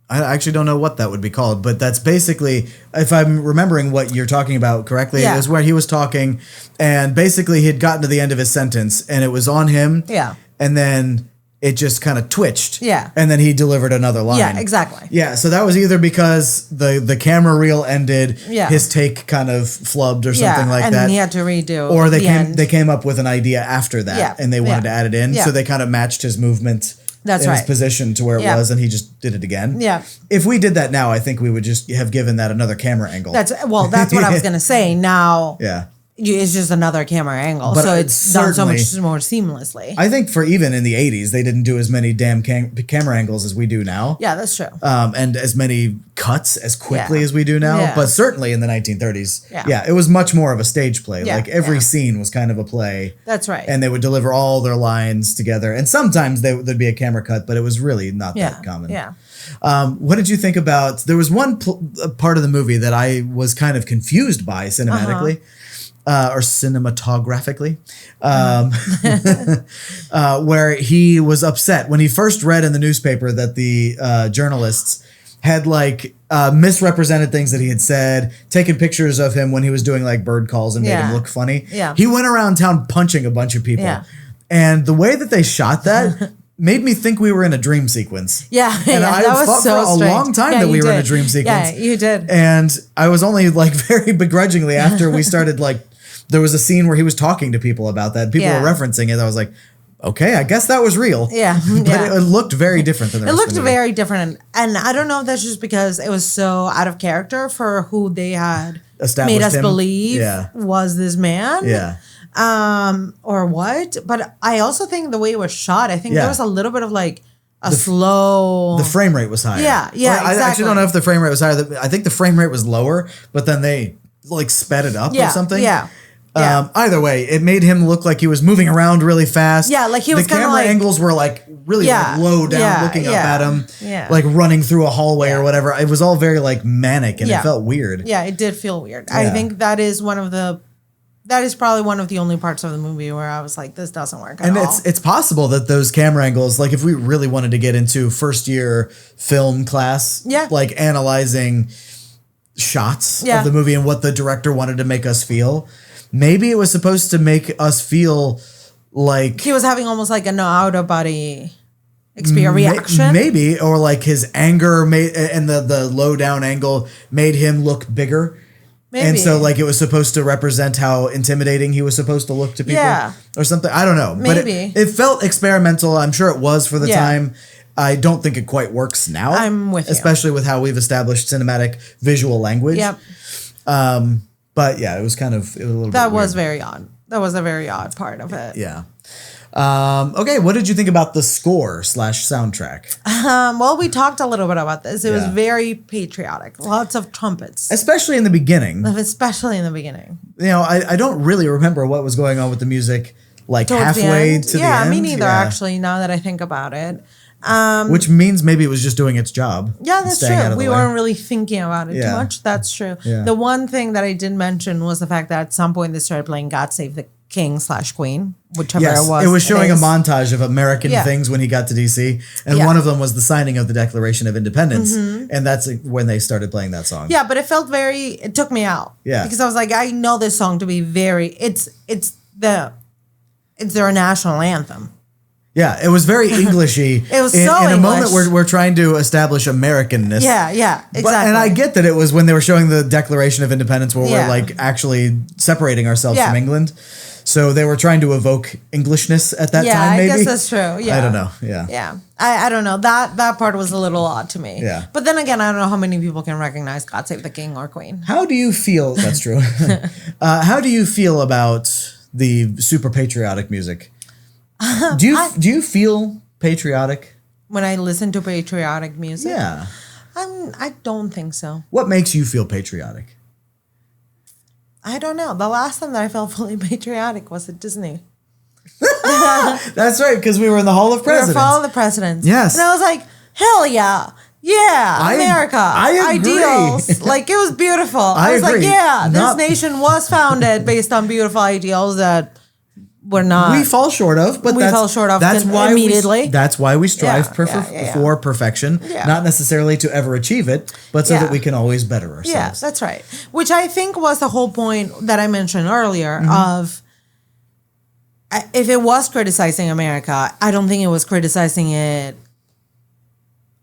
I actually don't know what that would be called, but that's basically, if I'm remembering what you're talking about correctly, is where he was talking, and basically he had gotten to the end of his sentence, and it was on him. Yeah. And then it just kind of twitched. Yeah. And then he delivered another line. Yeah, exactly. Yeah, so that was either because the camera reel ended, his take kind of flubbed or something like and that. And he had to redo or they came up with an idea after that and they wanted to add it in. So they kind of matched his movement his position to where it was, and he just did it again. Yeah. If we did that now, I think we would just have given that another camera angle. That's what I was gonna say. Now it's just another camera angle, but so it's done so much more seamlessly. I think for even in the 80s, they didn't do as many damn camera angles as we do now. Yeah, that's true. And as many cuts as quickly as we do now. Yeah. But certainly in the 1930s, it was much more of a stage play. Yeah. Like every scene was kind of a play. That's right. And they would deliver all their lines together. And sometimes there'd be a camera cut, but it was really not that common. Yeah. What did you think about, there was one part of the movie that I was kind of confused by cinematically. Or cinematographically, where he was upset when he first read in the newspaper that the journalists had like misrepresented things that he had said, taken pictures of him when he was doing like bird calls and made him look funny. Yeah. He went around town punching a bunch of people. Yeah. And the way that they shot that made me think we were in a dream sequence. Yeah, and I that was thought so for a strange. long time that we were in a dream sequence. Yeah, you did. And I was only like very begrudgingly after we started like, there was a scene where he was talking to people about that. People were referencing it. I was like, okay, I guess that was real. Yeah. But it looked very different than the rest of the movie. It looked very different. And I don't know if that's just because it was so out of character for who they had Established made us him. believe was this man. Yeah. Or what. But I also think the way it was shot, I think there was a little bit of like the frame rate was higher. Yeah, I actually don't know if the frame rate was higher. I think the frame rate was lower, but then they like sped it up or something. Yeah. Either way, it made him look like he was moving around really fast. Yeah, like he was the kind of camera like, angles were like really like low down, looking up at him, like running through a hallway or whatever. It was all very like manic, and it felt weird. Yeah, it did feel weird. I think that is probably one of the only parts of the movie where I was like, this doesn't work at all. And it's possible that those camera angles, like if we really wanted to get into first year film class, like analyzing shots of the movie and what the director wanted to make us feel. Maybe it was supposed to make us feel like he was having almost like an out of body reaction. Maybe, or like his anger and the low down angle made him look bigger. And so, like, it was supposed to represent how intimidating he was supposed to look to people, or something. I don't know, Maybe. but it felt experimental. I'm sure it was for the time. I don't think it quite works now. I'm with you, especially with how we've established cinematic visual language. Yep. But yeah, it was a little. That bit was weird. very odd. That was a very odd part of it. Yeah. Okay, what did you think about the score / soundtrack? Well, we talked a little bit about this. It was Yeah. very patriotic. Lots of trumpets. Especially in the beginning. Especially in the beginning. You know, I don't really remember what was going on with the music like Towards the halfway end. to the Yeah, end. me neither, actually, now that I think about it. Which means maybe it was just doing its job. Yeah, and that's staying out true. of the We way. weren't really thinking about it too Yeah. much. That's true. Yeah. The one thing that I did mention was the fact that at some point they started playing God Save the King / Queen, whichever Yes, it was. it was showing a is. montage of American Yeah. things when he got to DC, and Yeah. one of them was the signing of the Declaration of Independence, and that's when they started playing that song. Yeah, but it felt it took me out. Yeah. Because I was like, I know this song to be it's their national anthem. Yeah, it was very Englishy. It was in so a moment English. where we're trying to establish Americanness. Yeah, exactly. But, and I get that it was when they were showing the Declaration of Independence where Yeah. we're like actually separating ourselves Yeah. from England. So they were trying to evoke Englishness at that time, I maybe. guess that's true. Yeah. I don't know. Yeah. Yeah. I don't know. That part was a little odd to me. Yeah. But then again, I don't know how many people can recognize God Save the King or Queen. How do you feel? That's true. How do you feel about the super patriotic music? Do you feel patriotic? When I listen to patriotic music. Yeah. I don't think so. What makes you feel patriotic? I don't know. The last time that I felt fully patriotic was at Disney. That's right, because we were in the Hall of We were Presidents. Follow the Presidents. Yes. And I was like, hell yeah. Yeah, America. I agree. Ideals. Like, it was beautiful. I was agree. like, yeah, Not- this nation was founded based on beautiful ideals that were not. We fall short of, but We fell short of that's why immediately. That's why we strive Yeah. for perfection, Yeah. not necessarily to ever achieve it, but so Yeah. that we can always better ourselves. Yeah, that's right. Which I think was the whole point that I mentioned earlier of if it was criticizing America, I don't think it was criticizing it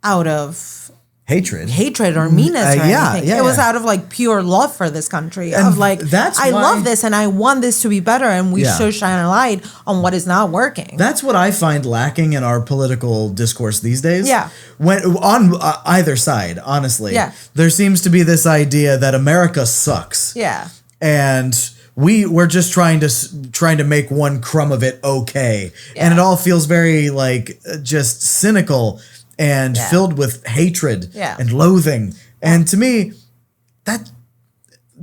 out of hatred or meanness or anything. It was out of like pure love for this country. And of like, that's I why- love this and I want this to be better and we Yeah. should shine a light on what is not working. That's what I find lacking in our political discourse these days. Yeah. When on either side, honestly, Yeah. there seems to be this idea that America sucks. Yeah. And we're just trying to make one crumb of it okay, and it all feels very like just cynical and filled with hatred and loathing. And to me, that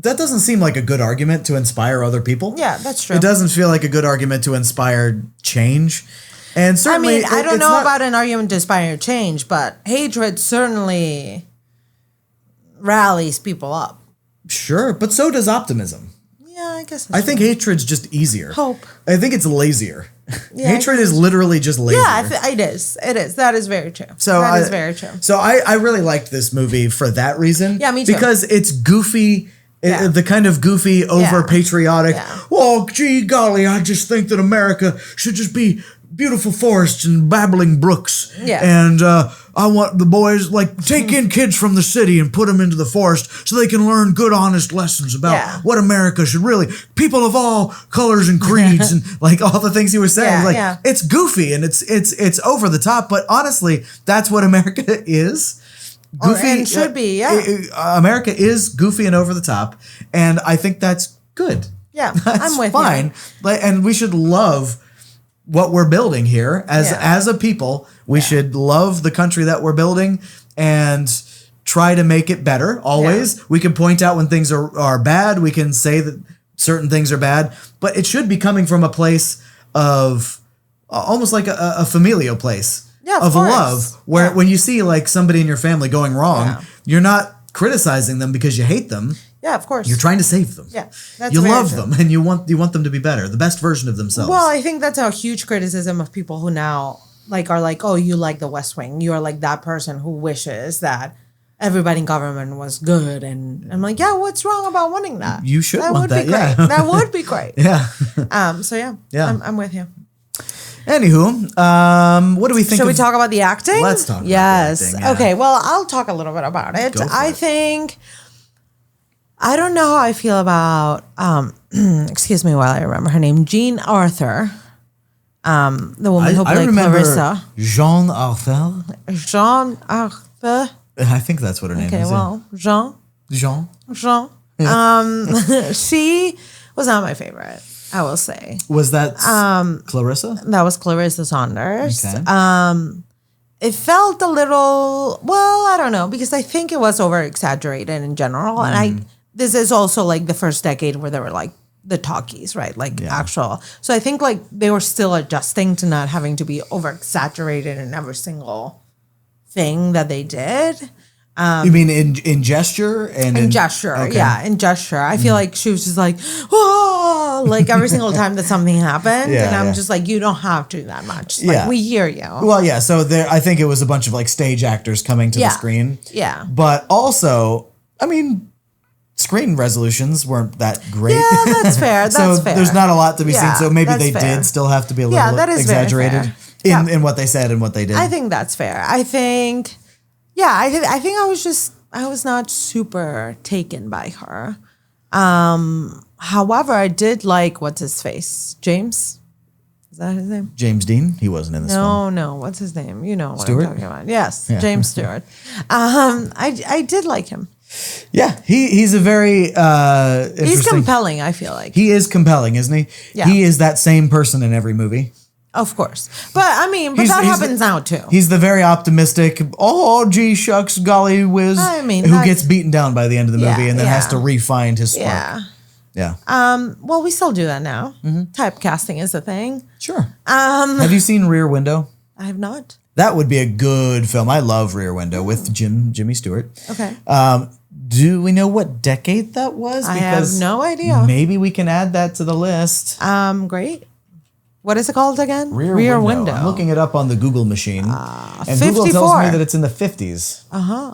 doesn't seem like a good argument to inspire other people. Yeah, that's true. It doesn't feel like a good argument to inspire change. And certainly, I don't it's know not- about an argument to inspire change, but hatred certainly rallies people up. Sure, but so does optimism. Yeah, I guess that's I think true. hatred's just easier. Hope. I think it's lazier. Yeah, I Hatred is literally just lazier. Yeah, it is. It is. That is very true. So that is very true. So I really liked this movie for that reason. Yeah, me too. Because it's goofy, the kind of goofy, over patriotic. Yeah. Oh, gee golly, I just think that America should just be beautiful forests and babbling brooks. Yeah. And I want the boys, like, take in kids from the city and put them into the forest so they can learn good, honest lessons about what America should really, people of all colors and creeds and like all the things he was saying. It's goofy and it's over the top, but honestly, that's what America is. Goofy and should be, yeah. America is goofy and over the top, and I think that's good. Yeah, That's I'm with fine. you. Like, and we should love what we're building here as a people. We should love the country that we're building and try to make it better always. Yeah. We can point out when things are bad. We can say that certain things are bad, but it should be coming from a place of almost like a familial place of course. love, where when you see like somebody in your family going wrong, you're not criticizing them because you hate them. Yeah, of course. You're trying to save them. Yeah, that's you very love true. them and you want them to be better, the best version of themselves. Well, I think that's a huge criticism of people who now are like, oh, you like the West Wing. You're like that person who wishes that everybody in government was good. And I'm like, yeah, what's wrong about wanting that? You should that want would be that, great. yeah. That would be great. Yeah. So yeah. Yeah. I'm with you. Anywho, what do we think? Should we talk about the acting? Let's talk about the yes. acting, yeah. Okay, well, I'll talk a little bit about it. Go for I it. think I don't know how I feel about, excuse me while I remember her name, Jean Arthur, the woman who I played remember Clarissa. Jean Arthur. Jean Arthur. I think that's what her name Okay, is. well, Jean. Jean. She was not my favorite, I will say. Was that Clarissa? That was Clarissa Saunders. Okay. It felt a little, well, I don't know, because I think it was over exaggerated in general. And this is also like the first decade where there were like the talkies, right? Like actual. So I think like they were still adjusting to not having to be over exaggerated in every single thing that they did. You mean in gesture and in gesture? Okay. Yeah, in gesture. I feel like she was just like, oh, like every single time that something happened, and I'm just like, you don't have to do that much. Like we hear you. Well, yeah. So there, I think it was a bunch of like stage actors coming to the screen. Yeah. But also, I mean, screen resolutions weren't that great. Yeah, that's fair. That's so fair. there's not a lot to be seen. So maybe they fair. did still have to be a little that is very exaggerated fair. in what they said and what they did. I think that's fair. I think, I think I was not super taken by her. However, I did like, what's his face? James? Is that his name? James Dean? He wasn't in this film. No. What's his name? You know what Stewart? I'm talking about. Yes, James Stewart. I did like him. Yeah, he's a very interesting. He's compelling, I feel like. He is compelling, isn't he? Yeah. He is that same person in every movie. Of course. But I mean, that happens now too. He's the very optimistic, oh, gee, shucks, golly whiz, I mean, who gets beaten down by the end of the movie and then has to re-find his spark. Yeah. Yeah. Well, we still do that now. Typecasting is a thing. Sure. Have you seen Rear Window? I have not. That would be a good film. I love Rear Window with Jimmy Stewart. Okay. Do we know what decade that was? I have no idea. Maybe we can add that to the list. Great. What is it called again? Rear Window. I'm looking it up on the Google machine. And 54. Google tells me that it's in the 50s.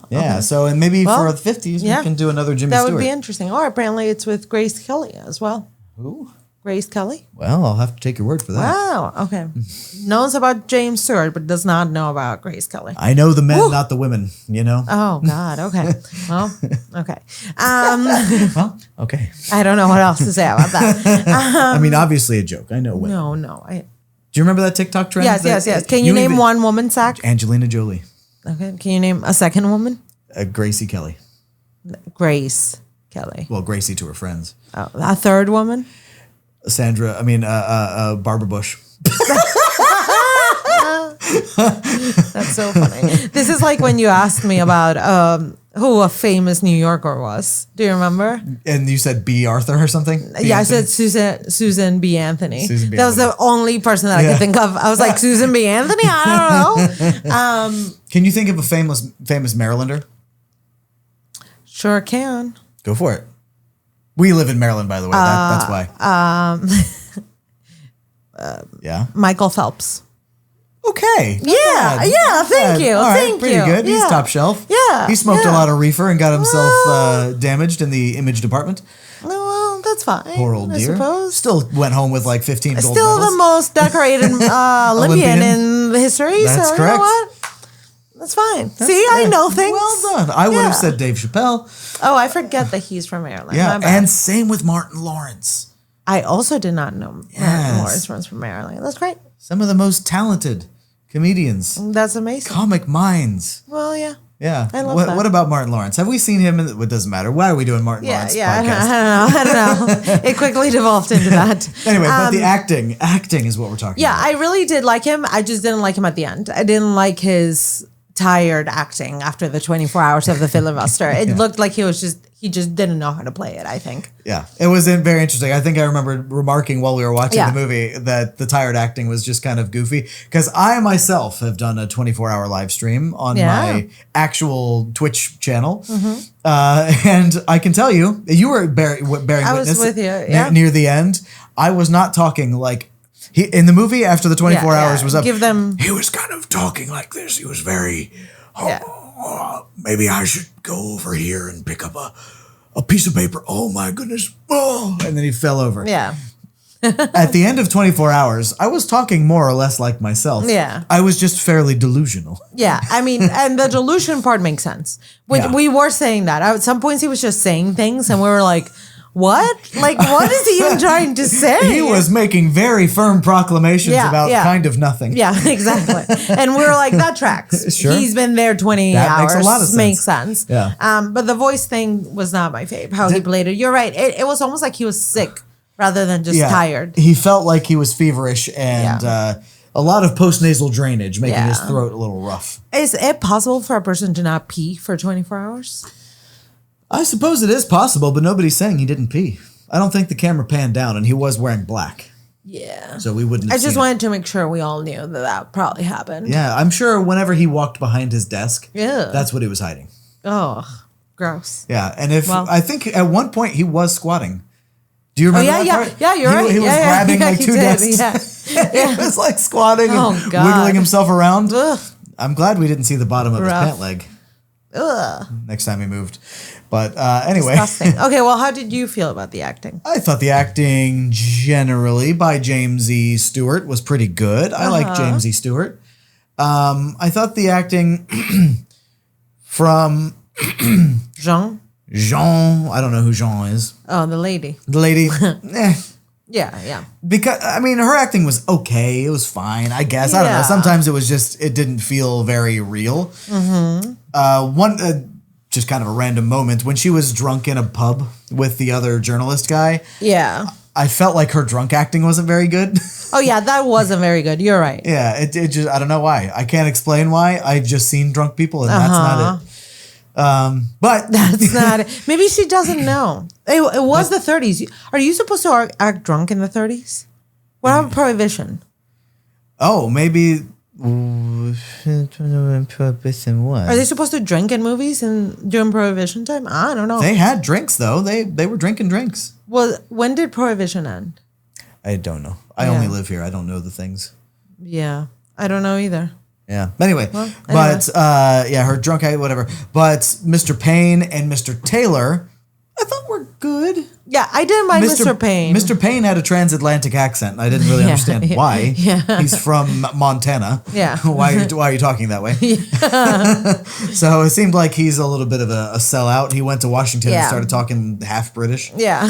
Yeah, okay. so and maybe for the 50s, we can do another Jimmy Stewart. That would be interesting. Or apparently it's with Grace Kelly as well. Who? Grace Kelly. Well, I'll have to take your word for that. Wow. Okay. Knows about James Stewart, but does not know about Grace Kelly. I know the men, not the women, you know? Oh, God. Okay. Well, okay. Well, okay. I don't know what else to say about that. I mean, obviously a joke. I know women. No. Do you remember that TikTok trend? Yes. Can you name one woman's act? Angelina Jolie. Okay. Can you name a second woman? Gracie Kelly. Grace Kelly. Well, Gracie to her friends. Oh, a third woman? Barbara Bush. That's so funny. This is like when you asked me about who a famous New Yorker was. Do you remember? And you said B. Arthur or something? I said Susan B. Anthony. Susan B. That was the only person that I could think of. I was like, Susan B. Anthony? I don't know. Can you think of a famous Marylander? Sure can. Go for it. We live in Maryland, by the way. That's why. Yeah. Michael Phelps. Okay. Yeah. Thank you. All right, Thank pretty you. good. He's Yeah. top shelf. Yeah. He smoked a lot of reefer and got himself damaged in the image department. Well, that's fine. Poor old I dear. suppose. Still went home with like 15 gold Still medals. the most decorated Olympian in history. That's so correct. You know what? That's fine. See, I know things. Well done. I would have said Dave Chappelle. Oh, I forget that he's from Maryland. Yeah, My bad. and same with Martin Lawrence. I also did not know Martin Lawrence was from Maryland. That's great. Some of the most talented comedians, That's amazing. comic minds. Well, yeah. Yeah. I love that. What about Martin Lawrence? Have we seen him? It doesn't matter. Why are we doing Martin Lawrence podcast? I don't know. It quickly devolved into that. Anyway, but the acting is what we're talking Yeah, about. I really did like him. I just didn't like him at the end. I didn't like his tired acting after the 24 hours of the filibuster. It looked like he just didn't know how to play it, I think. Yeah, it was very interesting. I think I remember remarking while we were watching Yeah. the movie that the tired acting was just kind of goofy because I myself have done a 24-hour live stream on my actual Twitch channel. And I can tell you, you were bearing I was witness with you, yeah. near the end. I was not talking like in the movie after the 24 hours was up. Give them. He was kind of talking like this. He was very, maybe I should go over here and pick up a piece of paper. Oh my goodness. Oh, and then he fell over. Yeah. At the end of 24 Hours, I was talking more or less like myself. Yeah. I was just fairly delusional. Yeah, I mean, and the delusion part makes sense. We were saying that. At some points, he was just saying things, and we were like, what? Like, what is he even trying to say? He was making very firm proclamations about kind of nothing. Yeah, exactly. And we were like, that tracks. Sure. He's been there 20 That hours. makes a lot of sense. Makes sense. Yeah. But the voice thing was not my fave, how he played it. You're right. It was almost like he was sick rather than just tired. He felt like he was feverish and a lot of postnasal drainage, making his throat a little rough. Is it possible for a person to not pee for 24 hours? I suppose it is possible, but nobody's saying he didn't pee. I don't think the camera panned down, and he was wearing black. Yeah. So we wouldn't have I just seen wanted to make sure we all knew that probably happened. Yeah, I'm sure whenever he walked behind his desk, that's what he was hiding. Oh, gross. Yeah, and I think at one point he was squatting. Do you remember that part? Yeah, you're right. He was grabbing like two desks. Yeah. He was like squatting and wiggling himself around. Ugh. I'm glad we didn't see the bottom of his Rough. pant leg. Ugh. Next time he moved. But anyway. Disgusting. Okay, well, how did you feel about the acting? I thought the acting generally by James E. Stewart was pretty good. I like James E. Stewart. I thought the acting from Jean? I don't know who Jean is. Oh, the lady. The lady. Yeah. Because, I mean, her acting was okay. It was fine, I guess. I don't know. Sometimes it didn't feel very real. Just kind of a random moment, when she was drunk in a pub with the other journalist guy. Yeah. I felt like her drunk acting wasn't very good. Oh, yeah, that wasn't very good. You're right. Yeah, it just, I don't know why. I can't explain why. I've just seen drunk people, and that's not it. But that's not it. Maybe she doesn't know. It was the 30s. Are you supposed to act drunk in the 30s? What about prohibition? Oh, maybe. Prohibition what? Are they supposed to drink in movies during prohibition time? I don't know. They had drinks though. They were drinking drinks. Well, when did prohibition end? I don't know. I only live here. I don't know the things. Yeah, I don't know either. Yeah. Anyway, Well, but her drunk eye, whatever. But Mr. Payne and Mr. Taylor, I thought were good. Yeah, I didn't mind Mr. Payne. Mr. Payne had a transatlantic accent, and I didn't really understand why. Yeah. He's from Montana. Yeah. Why are you talking that way? So it seemed like he's a little bit of a sellout. He went to Washington and started talking half British. Yeah.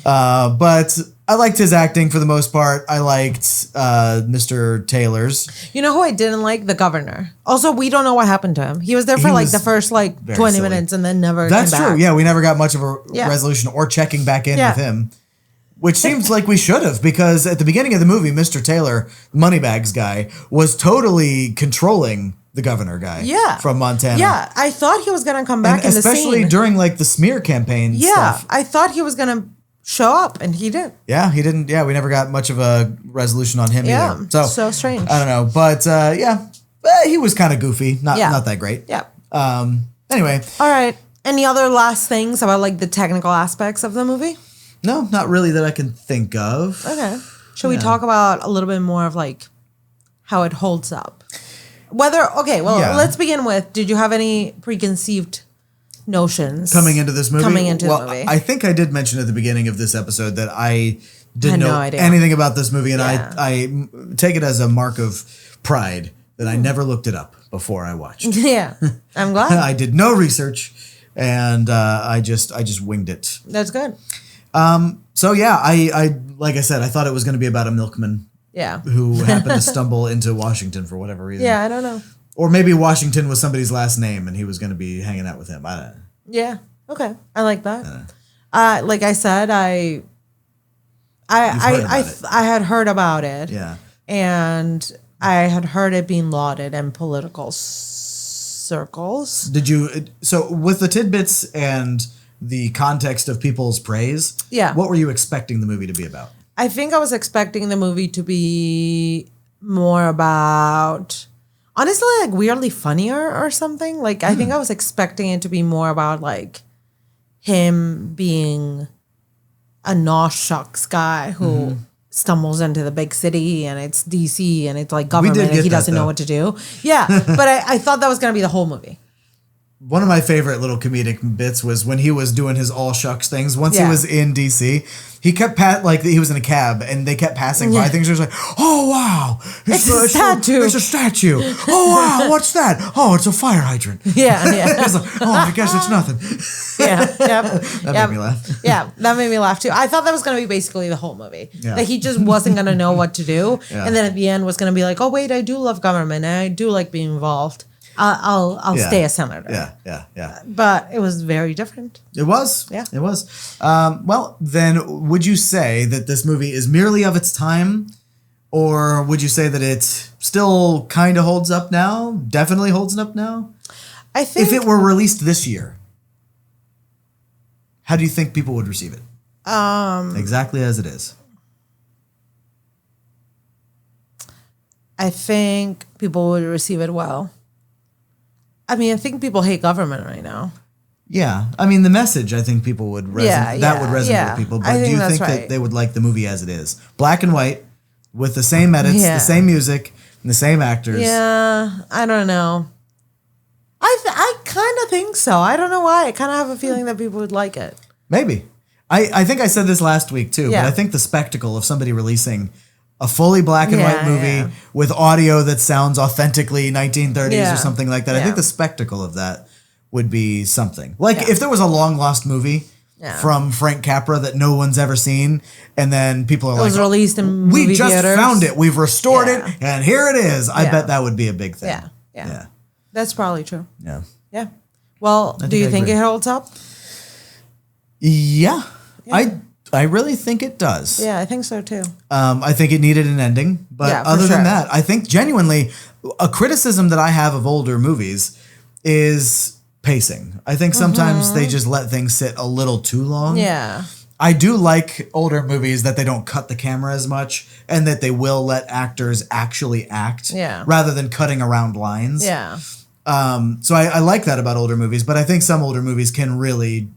But I liked his acting for the most part. I liked Mr. Taylor's. You know who I didn't like? The governor. Also, we don't know what happened to him. He was there for the first 20 silly. minutes and then never That's came back. true. Yeah, we never got much of a resolution or checking back in with him. Which seems like we should have, because at the beginning of the movie, Mr. Taylor, Moneybags guy, was totally controlling the governor guy from Montana. Yeah, I thought he was going to come back in the scene. Especially during the smear campaign stuff. I thought he was going to show up, and he didn't. Yeah, he didn't. Yeah, we never got much of a resolution on him either. So strange. I don't know. But he was kind of goofy. Not that great. Yeah. Anyway. All right. Any other last things about the technical aspects of the movie? No, not really that I can think of. Okay. Should we talk about a little bit more of how it holds up? Let's begin with, did you have any preconceived notions coming into this movie? The movie. I think I did mention at the beginning of this episode that I didn't know idea. anything about this movie, and I take it as a mark of pride that I never looked it up before I watched. Yeah, I'm glad. I did no research, and I just winged it. That's good. So yeah, I like I said, I thought it was going to be about a milkman. Yeah. Who happened to stumble into Washington for whatever reason. Yeah, I don't know. Or maybe Washington was somebody's last name and he was going to be hanging out with him. I don't know. Yeah. Okay. I like that. Like I said, I had heard about it. Yeah. And I had heard it being lauded in political circles. Did you? So with the tidbits and the context of people's praise, what were you expecting the movie to be about? I think I was expecting the movie to be more about, honestly, weirdly funnier or something. I think I was expecting it to be more about him being a naw shucks guy who stumbles into the big city and it's DC and it's government and he doesn't know what to do. Yeah, but I thought that was going to be the whole movie. one of my favorite little comedic bits was when he was doing his all shucks things. Once he was in DC, he kept he was in a cab and they kept passing by things. He was like, "Oh wow, it's a statue. It's a statue. Oh wow, what's that? Oh, it's a fire hydrant." Yeah. It's like, oh, I guess it's nothing. That made me laugh. Yeah, that made me laugh too. I thought that was going to be basically the whole movie. Yeah. That he just wasn't going to know what to do, and then at the end was going to be like, "Oh wait, I do love government and I do like being involved. I'll stay a senator." Yeah. But it was very different. It was. Yeah. It was. Well, then would you say that this movie is merely of its time, or would you say that it still kind of holds up now? Definitely holds up now? I think if it were released this year, how do you think people would receive it? Exactly as it is. I think people would receive it well. I mean, I think people hate government right now. Yeah. I mean, the message, I think people would resonate. That would resonate with people. But do you think that they would like the movie as it is? Black and white, with the same edits, the same music, and the same actors. Yeah. I don't know. I kind of think so. I don't know why. I kind of have a feeling that people would like it. Maybe. I think I said this last week, too. But I think the spectacle of somebody releasing a fully black and white movie with audio that sounds authentically 1930s or something like that. I think the spectacle of that would be something. Like if there was a long lost movie from Frank Capra that no one's ever seen, and then people are like, it was released in movie we just theaters. Found it. We've restored it, and here it is. I bet that would be a big thing. Yeah. That's probably true. Yeah. Well, do you think it holds up? Yeah. I really think it does. Yeah, I think so too. I think it needed an ending. But other than that, I think genuinely a criticism that I have of older movies is pacing. I think sometimes they just let things sit a little too long. Yeah. I do like older movies that they don't cut the camera as much and that they will let actors actually act rather than cutting around lines. Yeah. So I like that about older movies, but I think some older movies can really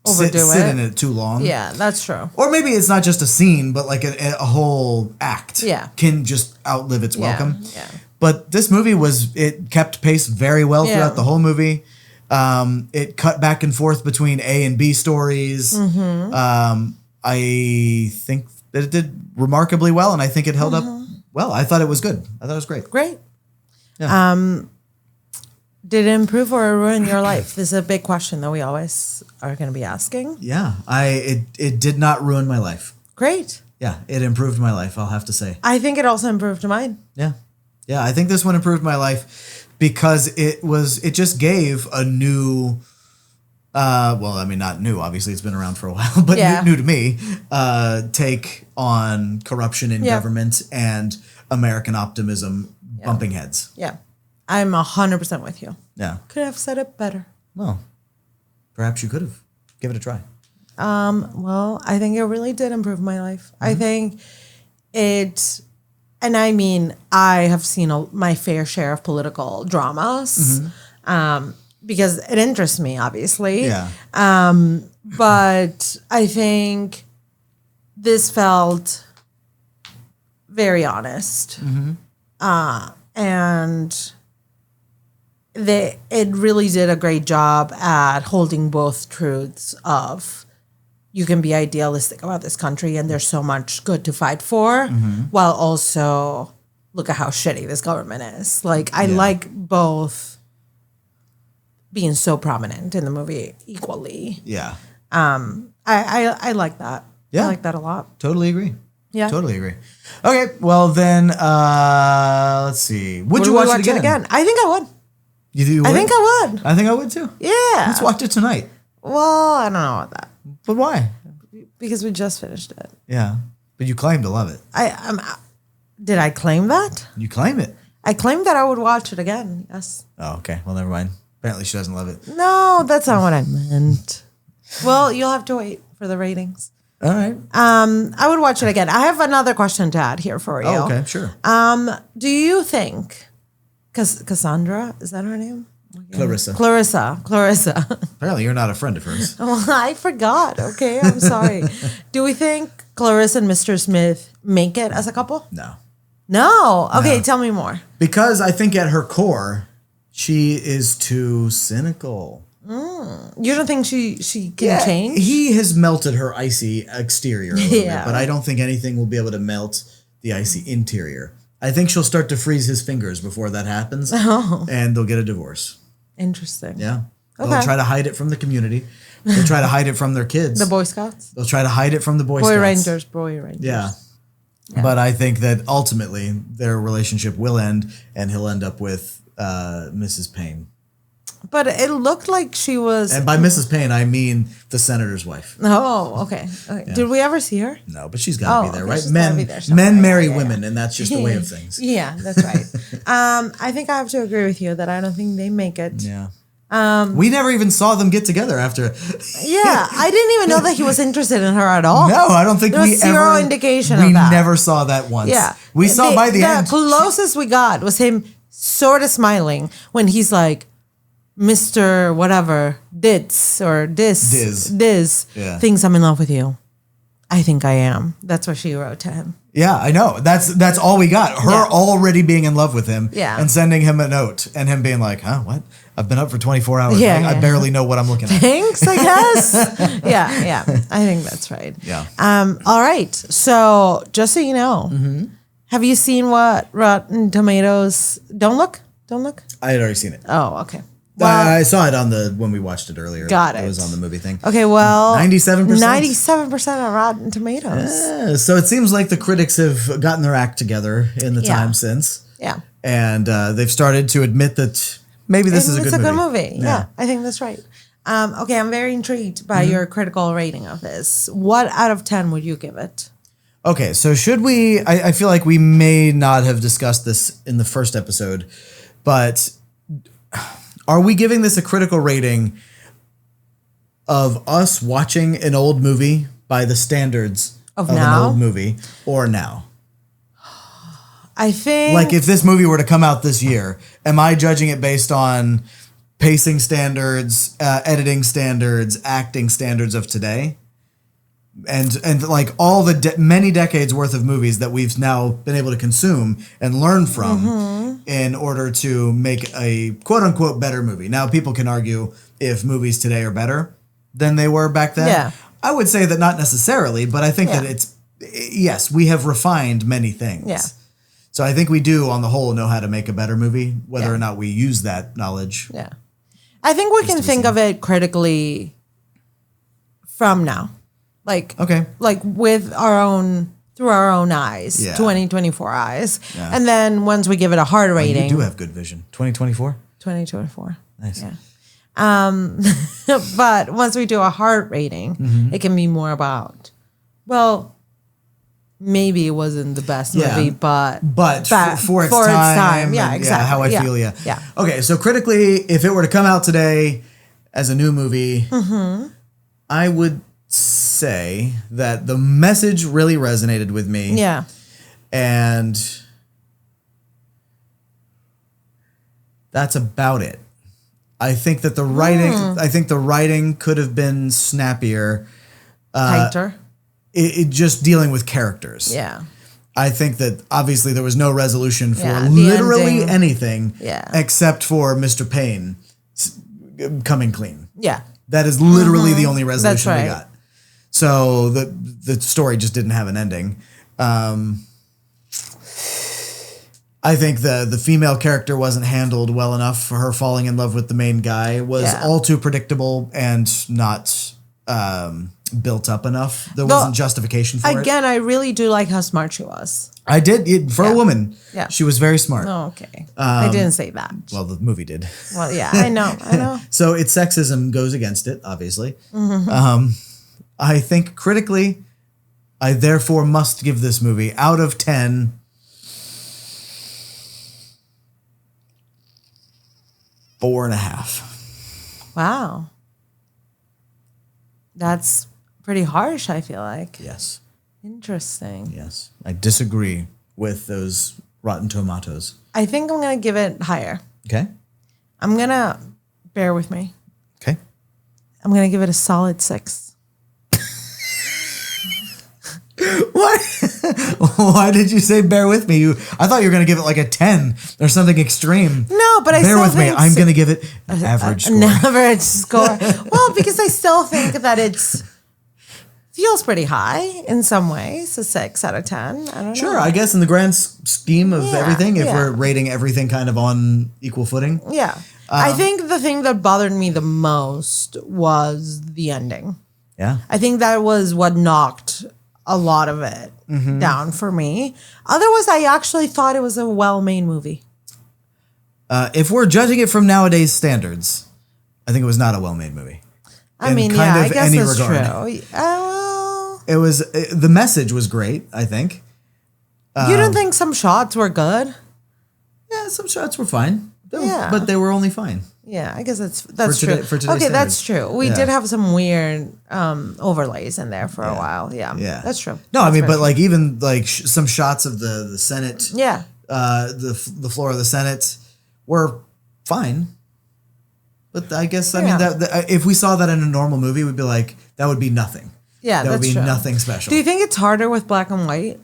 sit in it too long. Yeah, that's true. Or maybe it's not just a scene, but like a whole act can just outlive its welcome. Yeah. But this movie it kept pace very well throughout the whole movie. It cut back and forth between A and B stories. I think that it did remarkably well, and I think it held up well. I thought it was good. I thought it was great. Great. Yeah. Did it improve or ruin your life? This is a big question that we always are going to be asking. Yeah, it did not ruin my life. Great. Yeah, it improved my life, I'll have to say. I think it also improved mine. Yeah. Yeah, I think this one improved my life because it just gave a new well, I mean, not new, obviously it's been around for a while, but new to me, take on corruption in government and American optimism bumping heads. Yeah. I'm 100% with you. Yeah. Could have said it better. Well, perhaps you could have. Give it a try. Well, I think it really did improve my life. I think it, and I mean, I have seen my fair share of political dramas because it interests me, obviously. Yeah. But I think this felt very honest. And it really did a great job at holding both truths of you can be idealistic about this country and there's so much good to fight for, while also look at how shitty this government is. Like, I like both being so prominent in the movie equally. Yeah. I like that. Yeah. I like that a lot. Totally agree. Yeah. Totally agree. Okay, well then, let's see. Would you watch it again? I think I would. You would? I think I would. I think I would too. Yeah. Let's watch it tonight. Well, I don't know about that. But why? Because we just finished it. Yeah. But you claim to love it. Did I claim that? You claim it. I claimed that I would watch it again. Yes. Oh, okay. Well, never mind. Apparently she doesn't love it. No, that's not what I meant. Well, you'll have to wait for the ratings. All right. I would watch it again. I have another question to add here for you. Oh, okay, sure. Do you think, Cassandra, is that her name? Clarissa. Clarissa. Apparently you're not a friend of hers. Well, I forgot. Okay, I'm sorry. Do we think Clarissa and Mr. Smith make it as a couple? No. No? Okay, tell me more. Because I think at her core, She is too cynical. You don't think she can change? He has melted her icy exterior a little Yeah. bit, but I don't think anything will be able to melt the icy interior. I think she'll start to freeze his fingers before that happens, and they'll get a divorce. Interesting. Yeah. Okay. They'll try to hide it from the community. They'll try to hide it from their kids. The Boy Scouts? They'll try to hide it from the Boy Rangers, Scouts. Boy Rangers. Yeah. But I think that ultimately their relationship will end, and he'll end up with Mrs. Payne. But it looked like she was... And by Mrs. Payne, I mean the senator's wife. Oh, okay. Yeah. Did we ever see her? No, but she's got to be there, right? She's gotta be there somewhere. Men marry women, and that's just the way of things. Yeah, that's right. I think I have to agree with you that I don't think they make it. Yeah. We never even saw them get together after. Yeah, I didn't even know that he was interested in her at all. No, I don't think there was zero indication of that. We never saw that once. Yeah. We saw by the end. The closest we got was him sort of smiling when he's like, Mr. whatever, Ditz or Diz Yeah. thinks I'm in love with you. I think I am. That's what she wrote to him. Yeah, I know. That's all we got. Her already being in love with him and sending him a note and him being like, huh, what? I've been up for 24 hours. I barely know what I'm looking at. Thanks, I guess. yeah. I think that's right. Yeah. All right. So just so you know, have you seen what Rotten Tomatoes... Don't look? I had already seen it. Oh, okay. Well, I saw it when we watched it earlier. Got it. It was on the movie thing. Okay, well... 97%? 97% of Rotten Tomatoes. Yeah, so it seems like the critics have gotten their act together in the time since. Yeah. And they've started to admit that maybe this is a good movie. It's a good movie. Yeah, I think that's right. Okay, I'm very intrigued by your critical rating of this. What out of 10 would you give it? Okay, so should we... I feel like we may not have discussed this in the first episode, but... Are we giving this a critical rating of us watching an old movie by the standards of an old movie or now? I think... Like if this movie were to come out this year, am I judging it based on pacing standards, editing standards, acting standards of today? And like all the many decades worth of movies that we've now been able to consume and learn from in order to make a quote unquote better movie. Now people can argue if movies today are better than they were back then. Yeah. I would say that not necessarily, but I think that yes, we have refined many things. Yeah. So I think we do on the whole know how to make a better movie, whether or not we use that knowledge. Yeah. I think we can think of it critically from now. Like with our own, through our own eyes, 2024 eyes. Yeah. And then once we give it a hard rating. You do have good vision. 2024? 2024. Nice. Yeah. But once we do a hard rating, it can be more about, well, maybe it wasn't the best movie, but for its time. Yeah, exactly. How I feel, yeah. Okay, so critically, if it were to come out today as a new movie, I would say that the message really resonated with me. Yeah. And that's about it. I think that the writing could have been snappier. Tighter. It just dealing with characters. Yeah. I think that obviously there was no resolution for literally anything except for Mr. Payne coming clean. Yeah. That is literally the only resolution we got. So the story just didn't have an ending. I think the female character wasn't handled well enough. For her falling in love with the main guy was all too predictable and not built up enough. There wasn't justification for it. Again, I really do like how smart she was. I did. For a woman, she was very smart. Oh, okay. I didn't say that. Well, the movie did. Well, yeah, I know. So its sexism goes against it, obviously. I think critically, I therefore must give this movie out of 10. 4.5. Wow. That's pretty harsh, I feel like. Yes. Interesting. Yes. I disagree with those Rotten Tomatoes. I think I'm going to give it higher. Okay. I'm going to, bear with me. Okay. I'm going to give it a solid 6. What? Why did you say bear with me? I thought you were going to give it like a 10 or something extreme. No, but I bear still with me. think I'm going to give it an average score. An average score. Well, because I still think that feels pretty high in some ways. A 6 out of 10. I don't know. Sure, I guess in the grand scheme of everything, if yeah. we're rating everything kind of on equal footing. Yeah. I think the thing that bothered me the most was the ending. Yeah. I think that was what knocked a lot of it down for me. Otherwise, I actually thought it was a well-made movie. If we're judging it from nowadays standards, I think it was not a well-made movie. I mean, yeah, I guess that's true. It was the message was great, I think. You don't think some shots were good? Yeah, some shots were fine. Yeah. But they were only fine. Yeah, I guess that's For true. today's Okay, that's standards. true. We did have some weird overlays in there for a while. Yeah. That's true. No, That's I mean, very but like even like some shots of the Senate, yeah, the floor of the Senate were fine. But I guess I mean Yeah. that if we saw that in a normal movie, we'd be like, that would be nothing. yeah, That would that's be true. nothing special. Do you think it's harder with black and white?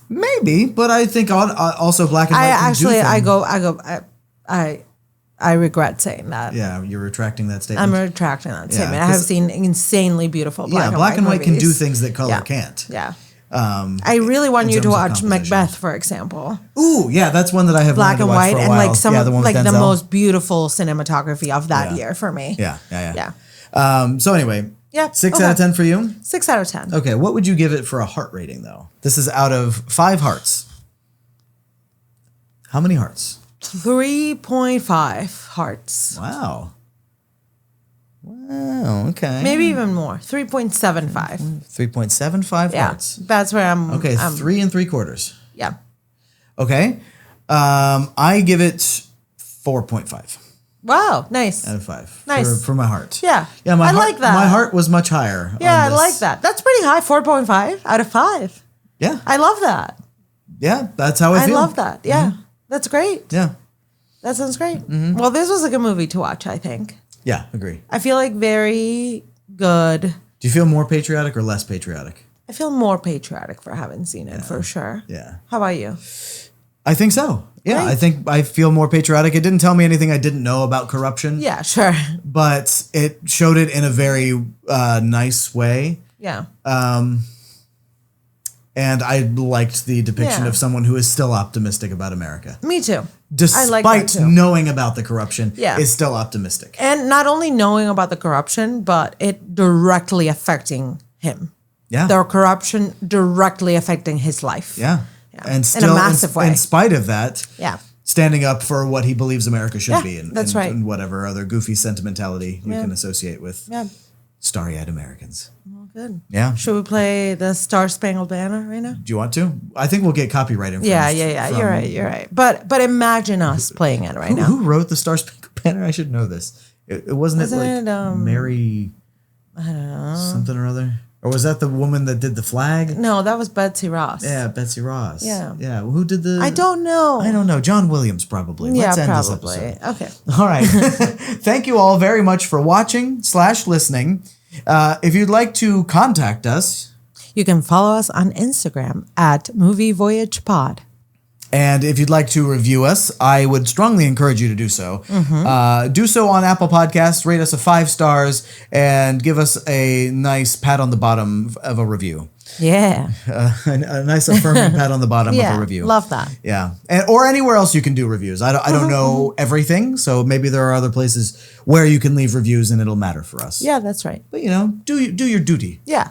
Maybe, but I think also black and white. I regret saying that. Yeah, you're retracting that statement. I'm retracting that statement. I 'cause- have seen insanely beautiful black and white. black and white can do movies. things that color Yeah. can't. Yeah. I really want in you to terms of watch composition. Macbeth, for example. Ooh, yeah, that's one that I have Black wanted to and watch white for a and while. like some the one with like the Denzel. most beautiful cinematography of that Yeah. year for me. Yeah. Yeah. So anyway, Yeah, 6 okay. out of 10 for you. 6 out of 10. Okay, what would you give it for a heart rating though? This is out of 5 hearts. How many hearts? 3.5 hearts. Wow. Okay. Maybe even more. 3.75. 3.75 Yeah. hearts. That's where I'm. Okay, 3 3/4. Yeah. Okay. I give it 4.5 Wow. Nice. out of 5. Nice. For my heart. Yeah. Yeah, I heart, like that. My heart was much higher. Yeah, I on this. like that. That's pretty high. 4.5 out of 5. Yeah. I love that. Yeah, that's how I feel. I love that. Yeah. That's great. Yeah. That sounds great. Well, this was a good movie to watch, I think. Yeah, agree. I feel like very good. Do you feel more patriotic or less patriotic? I feel more patriotic for having seen it, for sure. Yeah. How about you? I think so. Yeah, Great. I think I feel more patriotic. It didn't tell me anything I didn't know about corruption. Yeah, sure. But it showed it in a very nice way. Yeah. And I liked the depiction Yeah. of someone who is still optimistic about America. Me too. Despite I like that too. knowing about the corruption, Yeah. is still optimistic. And not only knowing about the corruption, but it directly affecting him. Yeah. The corruption directly affecting his life. Yeah. Yeah. And still, in a massive way. in spite of that, Yeah. standing up for what he believes America should Yeah, be. And, that's right. And whatever other goofy sentimentality you Yeah. can associate with Yeah. starry-eyed Americans. Well, good. Yeah. Should we play the Star Spangled Banner right now? Do you want to? I think we'll get copyright infringement. Yeah. You're right. But imagine us playing it right now. Who wrote the Star Spangled Banner? I should know this. Wasn't it like Mary? I don't know. Something or other. Or was that the woman that did the flag? No, that was Betsy Ross. Yeah, Betsy Ross. Yeah. Yeah. Who did the? I don't know. I don't know. John Williams probably. Let's end this probably. episode. Okay. All right. Thank you all very much for watching / listening. If you'd like to contact us, You can follow us on Instagram at Movie Voyage Pod. and if you'd like to review us, I would strongly encourage you to do so. Do so on Apple Podcasts, rate us a 5 stars, and give us a nice pat on the bottom of a review. Yeah. A nice affirming pat on the bottom of a review. Love that. Yeah, or anywhere else you can do reviews. I don't know everything, so maybe there are other places where you can leave reviews and it'll matter for us. Yeah, that's right. But do your duty. Yeah.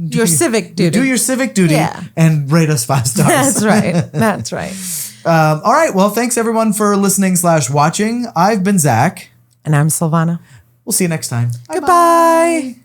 Your civic duty. Do your civic duty Yeah. and rate us 5 stars. That's right. That's right. All right. Well, thanks everyone for listening / watching. I've been Zach. And I'm Sylvana. We'll see you next time. Goodbye.